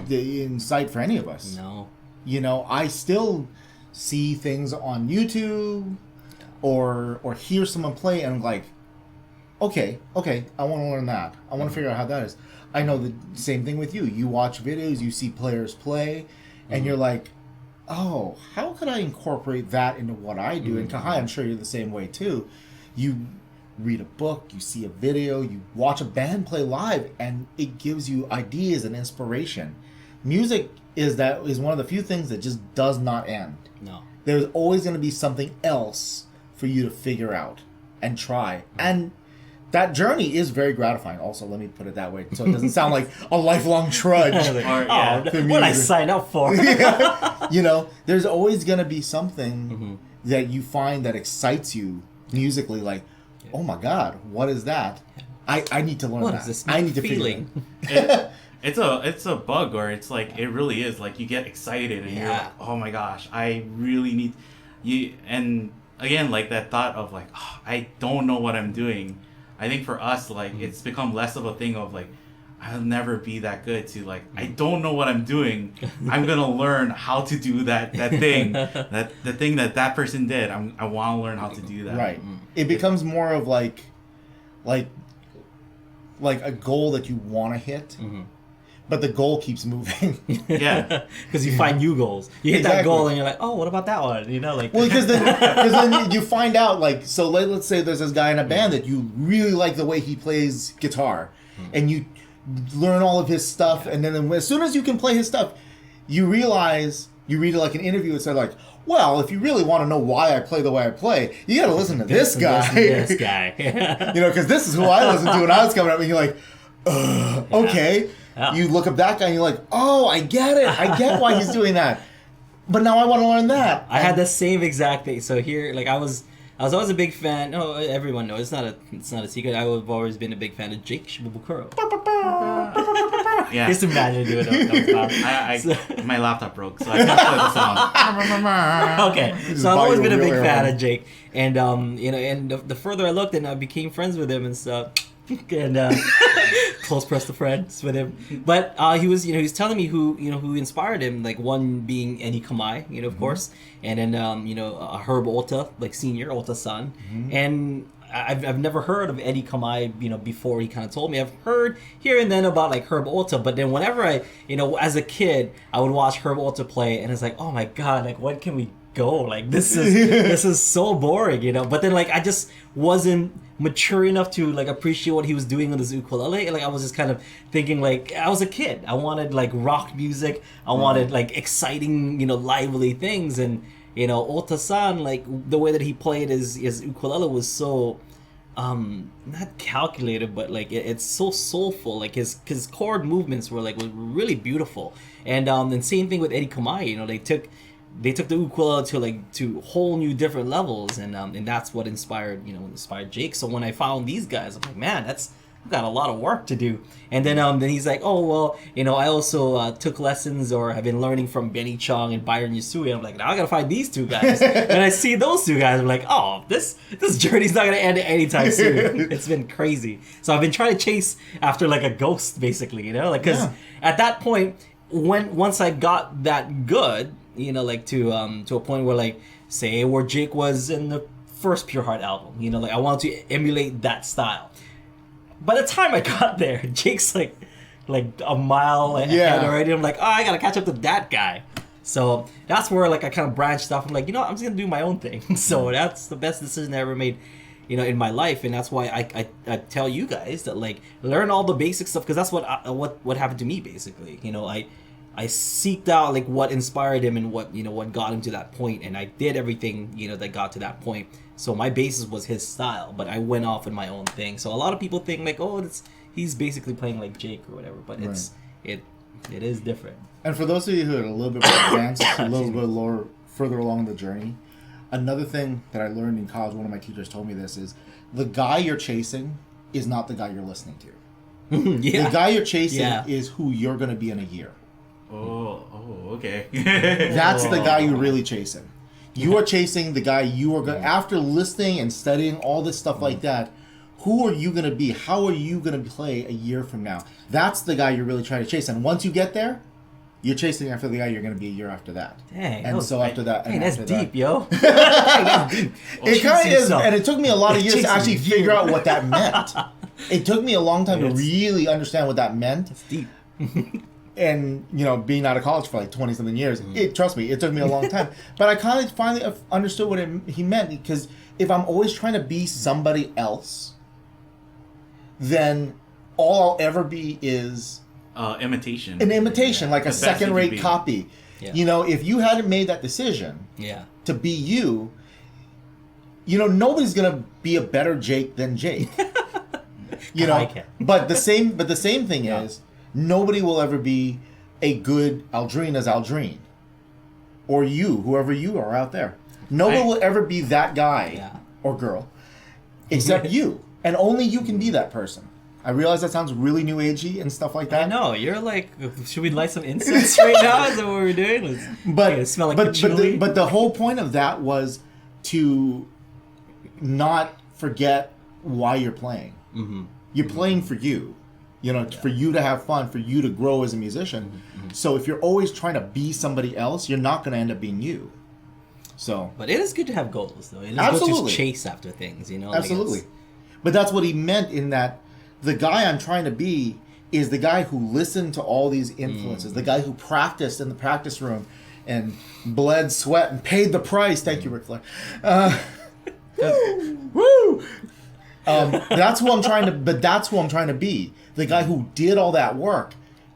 in sight for any of us. No. You know, I still see things on YouTube or hear someone play and I'm like, okay, I want to learn that. I want to figure out how that is. I know the same thing with you. You watch videos, you see players play, and you're like, oh, how could I incorporate that into what I do? And Kahai, I'm sure you're the same way too. You read a book, you see a video, you watch a band play live, and it gives you ideas and inspiration. Music is one of the few things that just does not end. No. There's always going to be something else for you to figure out and try. And that journey is very gratifying also, let me put it that way, so it doesn't sound like a lifelong trudge. What I signed up for. You know, there's always going to be something that you find that excites you musically, like, oh my God, what is that? I need to learn what that. Is this I need to feeling? figure it. It's a bug, or it's like, it really is like, you get excited and you're like, oh my gosh, I really need you. And again, like that thought of like, oh, I don't know what I'm doing. I think for us, like, it's become less of a thing of like, I'll never be that good, to like, I don't know what I'm doing. I'm gonna learn how to do that thing, the thing that person did. I want to learn how to do that. Right. It becomes more of like a goal that you want to hit, but the goal keeps moving. Yeah, because you find new goals. You hit that goal and you're like, oh, what about that one? You know, like. Well, because then you find out, like, so let's say there's this guy in a band that you really like the way he plays guitar, and you learn all of his stuff, and then as soon as you can play his stuff, you realize, you read like an interview and say like, well, if you really want to know why I play the way I play, you got to listen to this guy. This guy. You know, because this is who I listened to when I was coming up, and you're like, okay. Yeah. You look up that guy and you're like, oh, I get it. I get why he's doing that. But now I want to learn that. I had the same exact thing. So here, like, I was always a big fan. No, everyone knows. It's not a secret. I've always been a big fan of Jake Shibabukuro. Yeah. Just imagine doing it. My laptop broke, so I can't play the sound. Okay, so I've always been a big fan of Jake, and you know, and the further I looked, and I became friends with him and stuff. And close press to friends with him, but he was telling me who inspired him, like one being Eddie Kahai, you know, of course, and then Herb Ota, like senior Ota-san, and I've never heard of Eddie Kahai, you know, before he kind of told me. I've heard here and then about like Herb Ota, but then whenever I, you know, as a kid, I would watch Herb Ota play, and it's like, oh my God, like when can we go? Like this is so boring, you know. But then like I just wasn't mature enough to like appreciate what he was doing on his ukulele. Like I was just kind of thinking, like, I was a kid, I wanted like rock music, I wanted like exciting, you know, lively things. And you know, Ota-san, like the way that he played his ukulele was so not calculated, but like it's so soulful. Like his chord movements were really beautiful. And same thing with Eddie Kahai, you know, they took the ukulele to whole new different levels, and that's what inspired Jake. So when I found these guys, I'm like, man, that's I've got a lot of work to do. And then he's like, oh, well, I also took lessons or have been learning from Benny Chong and Byron Yusui. I'm like, now I gotta find these two guys. And I see those two guys. I'm like, oh, this journey's not gonna end anytime soon. It's been crazy. So I've been trying to chase after like a ghost, basically, because at that point, once I got that good, to a point where like, say where Jake was in the first Pure Heart album, I wanted to emulate that style. By the time I got there, Jake's like a mile ahead already. I'm like, oh, I gotta catch up to that guy. So that's where like I kind of branched off. I'm like, I'm just gonna do my own thing. So that's the best decision I ever made, in my life. And that's why I tell you guys that like learn all the basic stuff, because that's what happened to me basically. I seeked out like what inspired him and what got him to that point, and I did everything that got to that point. So my basis was his style, but I went off in my own thing. So a lot of people think like, oh, he's basically playing like Jake or whatever, but it is different. And for those of you who are a little bit more advanced, a little bit further along the journey, another thing that I learned in college, one of my teachers told me this, is the guy you're chasing is not the guy you're listening to. The guy you're chasing is who you're going to be in a year. Oh, okay. That's the guy you're really chasing. You are chasing the guy you are going to, after listening and studying all this stuff like that, who are you going to be? How are you going to play a year from now? That's the guy you're really trying to chase. And once you get there, you're chasing after the guy you're going to be a year after that. Dang. And so after that. Hey, that's deep, yo. That's deep. It kind of is. And it took me a lot of years to actually figure out what that meant. It took me a long time to really understand what that meant. It's deep. And, being out of college for like 20-something years, trust me, it took me a long time. But I kind of finally understood what he meant, because if I'm always trying to be somebody else, then all I'll ever be is... imitation. An imitation, like a second-rate copy. Yeah. If you hadn't made that decision to be you, nobody's going to be a better Jake than Jake. But the same thing is... Nobody will ever be a good Aldrine as Aldrine. Or you, whoever you are out there. Nobody will ever be that guy or girl except you. And only you can be that person. I realize that sounds really new agey and stuff like that. I know. You're like, should we light some incense right now? Is that what we're doing? But smell like patchouli. But the whole point of that was to not forget why you're playing. Mm-hmm. You're playing for you. For you to have fun, for you to grow as a musician. Mm-hmm. So if you're always trying to be somebody else, you're not going to end up being you. So, but it is good to have goals, though. It is absolutely good to chase after things, Absolutely. But that's what he meant in that the guy I'm trying to be is the guy who listened to all these influences, the guy who practiced in the practice room and bled, sweat, and paid the price. Thank you, Ric Flair. Woo! That's who I'm trying to be. The guy who did all that work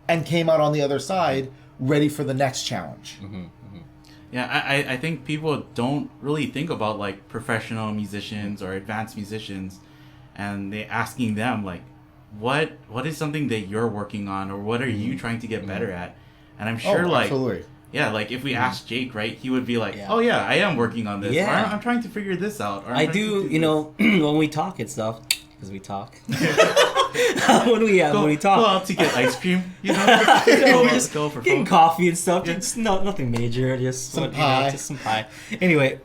and came out on the other side ready for the next challenge. Mm-hmm, mm-hmm. Yeah, I think people don't really think about like professional musicians or advanced musicians, and they asking them like, what is something that you're working on, or what are you trying to get better at? And I'm sure absolutely. Yeah, like if we asked Jake, right, he would be like, oh yeah, I am working on this. Yeah. Or I'm trying to figure this out. Or I do, when we talk and stuff, because we talk. when we talk. Go out to get ice cream, we're just go for getting coffee and stuff. Yeah. It's nothing major, just some pie. Just some pie. Anyway,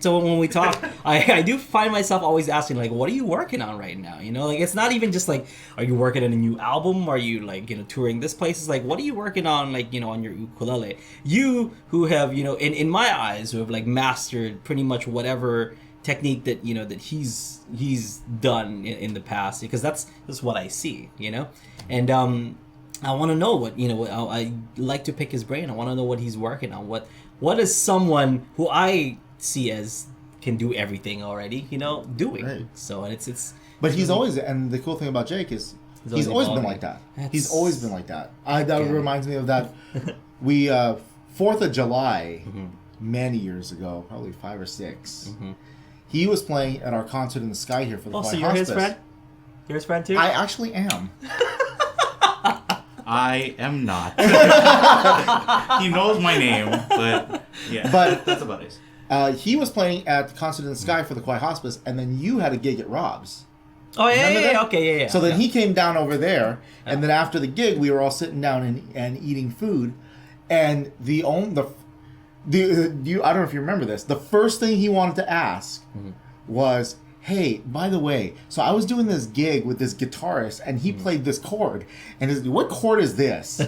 so when we talk, I do find myself always asking, like, what are you working on right now? Like, it's not even just like, are you working on a new album? Are you like, touring this place? It's like, what are you working on, like, on your ukulele? You who have, in my eyes, who have like mastered pretty much whatever technique that that he's done in the past, because that's what I see, and I want to know what I like to pick his brain. I want to know what he's working on. What is someone who I see as can do everything already doing, right. So it's but he's always, and the cool thing about Jake is he's always been like that. He's always been like that. That reminds me of that. We 4th of July many years ago, probably 5 or 6. He was playing at our concert in the sky here for the Kahai so you're Hospice. his friend? You're his friend too? I actually am. I am not. He knows my name, but yeah. But that's about it. He was playing at the concert in the sky for the Kahai Hospice, and then you had a gig at Rob's. Oh yeah, Remember that? okay, yeah. So then yeah. he came down over there, and then after the gig, we were all sitting down and eating food, and I don't know if you remember this. The first thing he wanted to ask was, "Hey, by the way, so I was doing this gig with this guitarist, and he played this chord, and what chord is this?"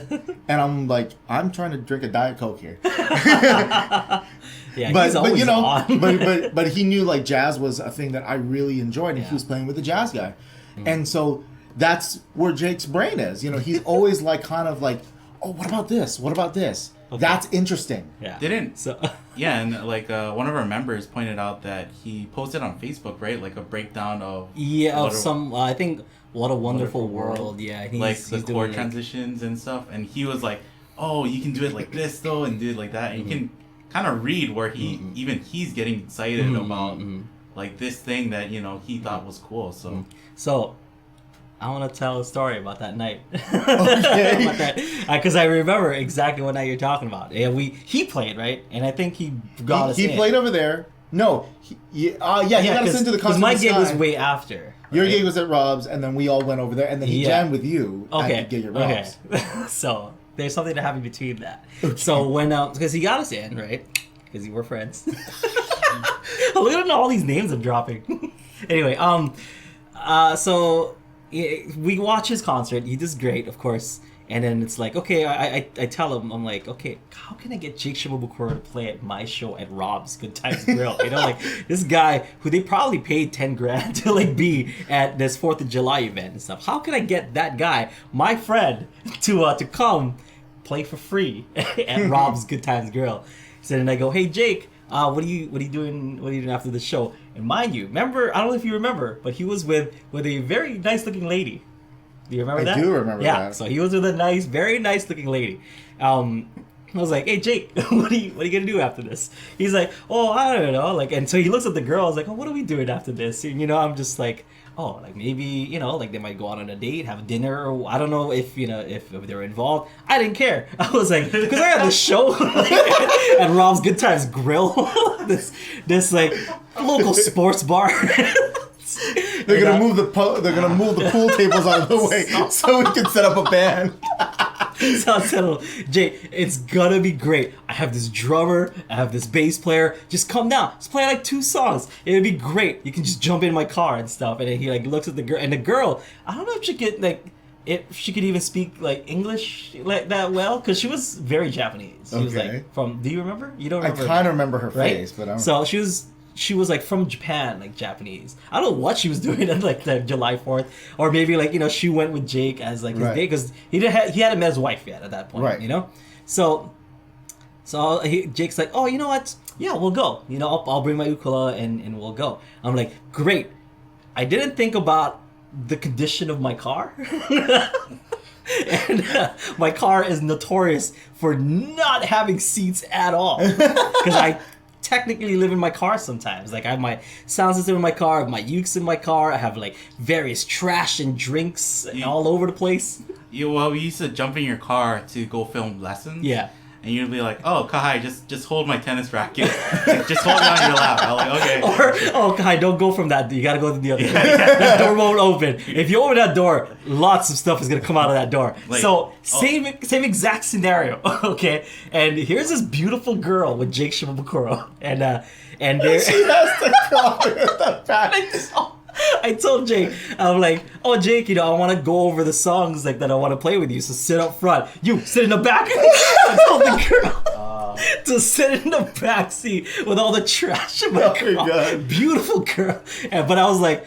And I'm like, "I'm trying to drink a Diet Coke here." Yeah, but he's always you know, on. but he knew like jazz was a thing that I really enjoyed, and he was playing with a jazz guy, and so that's where Jake's brain is. You know, he's always like kind of like, "Oh, what about this? What about this? Okay. That's interesting." Yeah. Yeah, and like one of our members pointed out that he posted on Facebook, right, like a breakdown of I think What a Wonderful World. Yeah, he's the chord transitions and stuff, and he was like, "Oh, you can do it like this though, and do it like that," and you can kind of read where he's getting excited about like this thing that he thought was cool. So I want to tell a story about that night. Okay. Because I remember exactly what night you're talking about. And he played, right? And I think he got us in. He played over there. No, he got us into the concert. Because my gig was way after. Your gig was at Rob's, and then we all went over there, and then he jammed with you at the gig at Rob's. Okay. So there's something to happen between that. Okay. So when because he got us in, right? Because we were friends. Look at all these names I'm dropping. Anyway, so we watch his concert. He does great, of course. And then it's like, okay, I tell him, I'm like, okay, how can I get Jake Shimabukuro to play at my show at Rob's Good Times Grill? Like this guy who they probably paid $10,000 to like be at this 4th of July event and stuff. How can I get that guy, my friend, to come play for free at Rob's Good Times Grill? So then I go, hey Jake, what are you doing after the show? And mind you, remember, I don't know if you remember, but he was with a very nice looking lady. Do you remember that? I do remember that. Yeah, so he was with a very nice looking lady. I was like, hey Jake, what are you gonna do after this? He's like, oh, I don't know. Like, and so he looks at the girl, I was like, oh, what are we doing after this? And I'm just like, oh, like maybe, like they might go out on a date, have a dinner, or I don't know if they were involved. I didn't care. I was like, because I had this show at Rob's Good Times Grill, this like local sports bar. They're gonna move the pool tables out of the way so we can set up a band. So I said, Jay, it's gonna be great. I have this drummer, I have this bass player. Just come down. Let's play like 2 songs. It'll be great. You can just jump in my car and stuff. And then he like looks at the girl, and the girl, I don't know if she could even speak like English like that well, because she was very Japanese. She was like from. Do you remember? You don't remember? I kind of remember her face, but I don't. So she was like from Japan, like Japanese. I don't know what she was doing on like the July 4th, or maybe like she went with Jake as like his date, because he hadn't met his wife yet at that point, right? So Jake's like, oh, you know what? Yeah, we'll go. I'll bring my ukulele and we'll go. I'm like, great. I didn't think about the condition of my car. And my car is notorious for not having seats at all, because I technically live in my car sometimes. Like I have my sound system in my car, I have my ukes in my car, I have like various trash and drinks all over the place. We used to jump in your car to go film lessons. Yeah. And you'd be like, oh, Kahai, just hold my tennis racket. Just hold it on your lap. I'm like, okay. Or, oh, Kahai, don't go from that. You gotta go to the other door. That door won't open. If you open that door, lots of stuff is gonna come out of that door. Same exact scenario, okay? And here's this beautiful girl with Jake Shimabukuro. And there... She has to crawl with the back. I told Jake, I'm like, oh Jake, I want to go over the songs like that I want to play with you, so sit up front. You sit in the back. I told the girl to sit in the back seat with all the trash in my car. God. Beautiful girl. But I was like,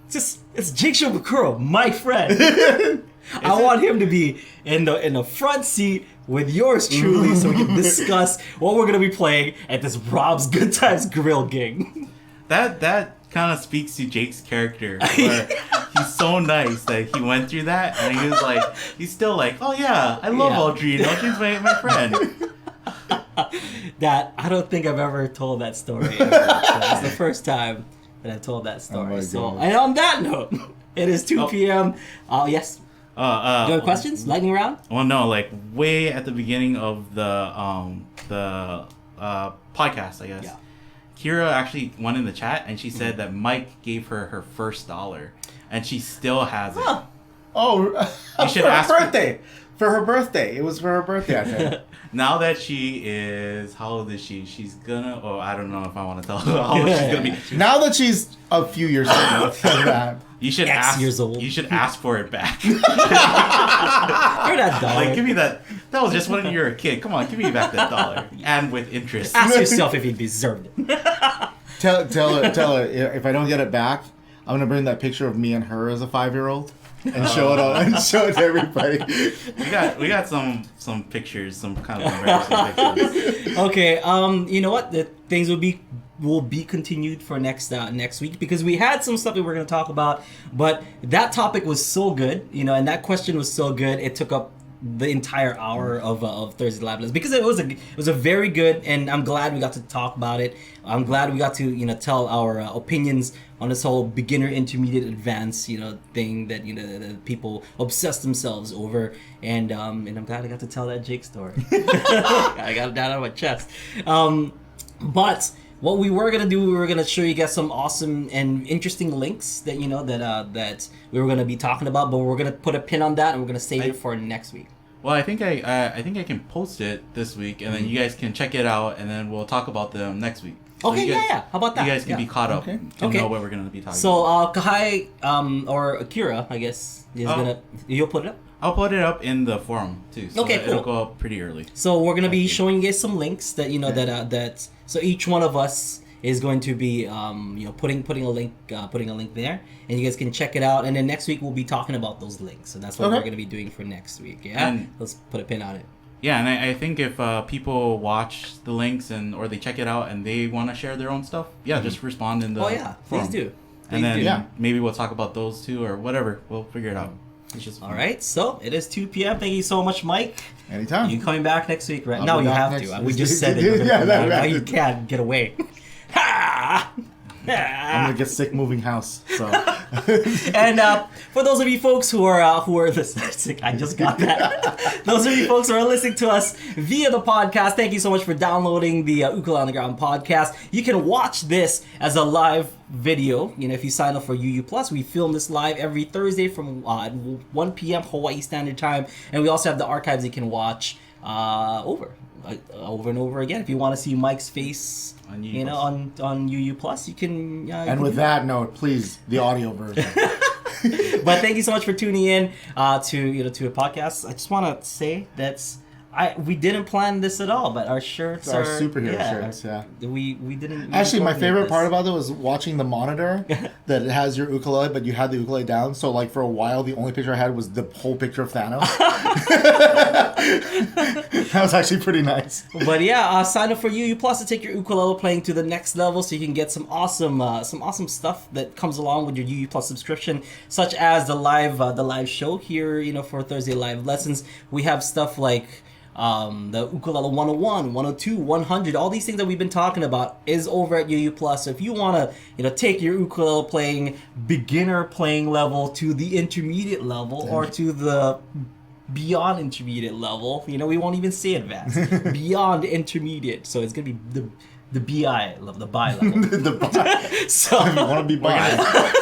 it's Jake Shimabukuro, my friend. I want him to be in the front seat with yours truly, so we can discuss what we're gonna be playing at this Rob's Good Times Grill gig. That kind of speaks to Jake's character, where he's so nice that he went through that, and he was like, he's still like, oh yeah, I love Aldrine. Aldrine's my friend. That I don't think I've ever told that story. It's the first time that I've told that story. And on that note, it is 2 p.m. Yes. Do you have questions? Lightning round? Well, no, like way at the beginning of the podcast, I guess. Yeah. Kira actually went in the chat and she said that Mike gave her her first $1, and she still has it. Huh. Oh, You should for ask her birthday. For her birthday. It was for her birthday, I think. Now that she is, how old is she? She's gonna, oh, I don't know if I want to tell her how old she's gonna be. Now that she's a few years old, that. You should X ask. years old. You should ask for it back. Give that $1. Like, give me that. That was just when you were a kid. Come on, give me back that $1, and with interest. Ask yourself if you deserved it. Tell her if I don't get it back, I'm gonna bring that picture of me and her as a 5-year-old and show it all and show it to everybody. We got some pictures, some kind of embarrassing pictures. Okay, you know what? The things will be continued for next week, because we had some stuff that we're going to talk about, but that topic was so good, you know, and that question was so good, it took up the entire hour of Thursday Live List, because it was a very good, and I'm glad we got to talk about it. I'm glad we got to, you know, tell our opinions on this whole beginner, intermediate, advanced, you know, thing that, you know, that people obsess themselves over, and I'm glad I got to tell that Jake story. I got it down on my chest. But what we were gonna do, we were gonna show you guys some awesome and interesting links that, you know, that we were gonna be talking about, but we're gonna put a pin on that and we're gonna save it for next week. Well, I think I can post it this week, and then you guys can check it out, and then we'll talk about them next week. So Okay, you guys, yeah. How about that? You guys can be caught up Okay. and know what we're gonna be talking So, about. Kahai, or Akira, I guess, is you'll put it up? I'll put it up in the forum too. So Okay, that it'll cool. go up pretty early. So we're gonna be Okay. showing you guys some links that, you know, that so each one of us is going to be you know, putting a link there, and you guys can check it out, and then next week we'll be talking about those links. So that's what we're gonna be doing for next week. Yeah, And- let's put a pin on it. Yeah, and I think if people watch the links or they check it out and they want to share their own stuff, just respond in the Oh yeah, please forum. do. And then Yeah. maybe we'll talk about those too or whatever. We'll figure it out. It's just All right, so it is 2 p.m. Thank you so much, Mike. Anytime. You coming back next week, right? I'll No, be you back have next to. week. We just said it. You're gonna Yeah, come that- back. Now that- you can't get away. Ha! I'm gonna get sick moving house. So And for those of you folks who are listening, I just got that. Those of you folks who are listening to us via the podcast, thank you so much for downloading the Ukulele on the Ground podcast. You can watch this as a live video. You know, if you sign up for UU Plus, we film this live every Thursday from 1 p.m. Hawaii Standard Time, and we also have the archives you can watch over and over again. If you want to see Mike's face, On UU you know, on UU Plus, you can. and with that note, please the audio version. But thank you so much for tuning in to a podcast. I just want to say we didn't plan this at all, but our shirts Our are superhero shirts, yeah. We didn't Actually, my coordinate favorite this. part about it was watching the monitor that it has your ukulele, but you had the ukulele down. So, like, for a while, the only picture I had was the whole picture of Thanos. That was actually pretty nice. But yeah, sign up for UU Plus to take your ukulele playing to the next level, so you can get some awesome stuff that comes along with your UU Plus subscription, such as the live show here. You know, for Thursday live lessons, we have stuff like the Ukulele 101, 102, 100, all these things that we've been talking about is over at UU Plus. So if you want to, you know, take your ukulele playing beginner playing level to the intermediate level or to the beyond intermediate level, you know, we won't even say advanced, beyond intermediate. So it's gonna be the BI level, the bi level. So If you want to be bi.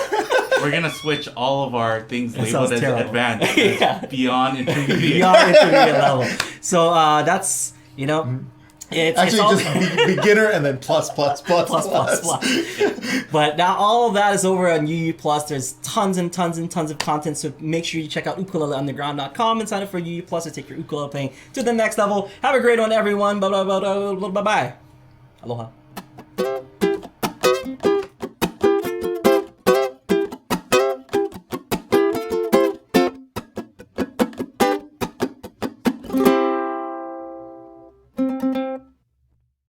We're gonna switch all of our things That labeled sounds as terrible. advanced Yeah. as beyond intermediate. beyond intermediate level. So that's, you know, it's Actually, all, just beginner and then plus. plus. But now all of that is over on UU Plus. There's tons and tons and tons of content. So make sure you check out ukuleleunderground.com and sign up for UU Plus to take your ukulele playing to the next level. Have a great one, everyone. Bye bye. Aloha.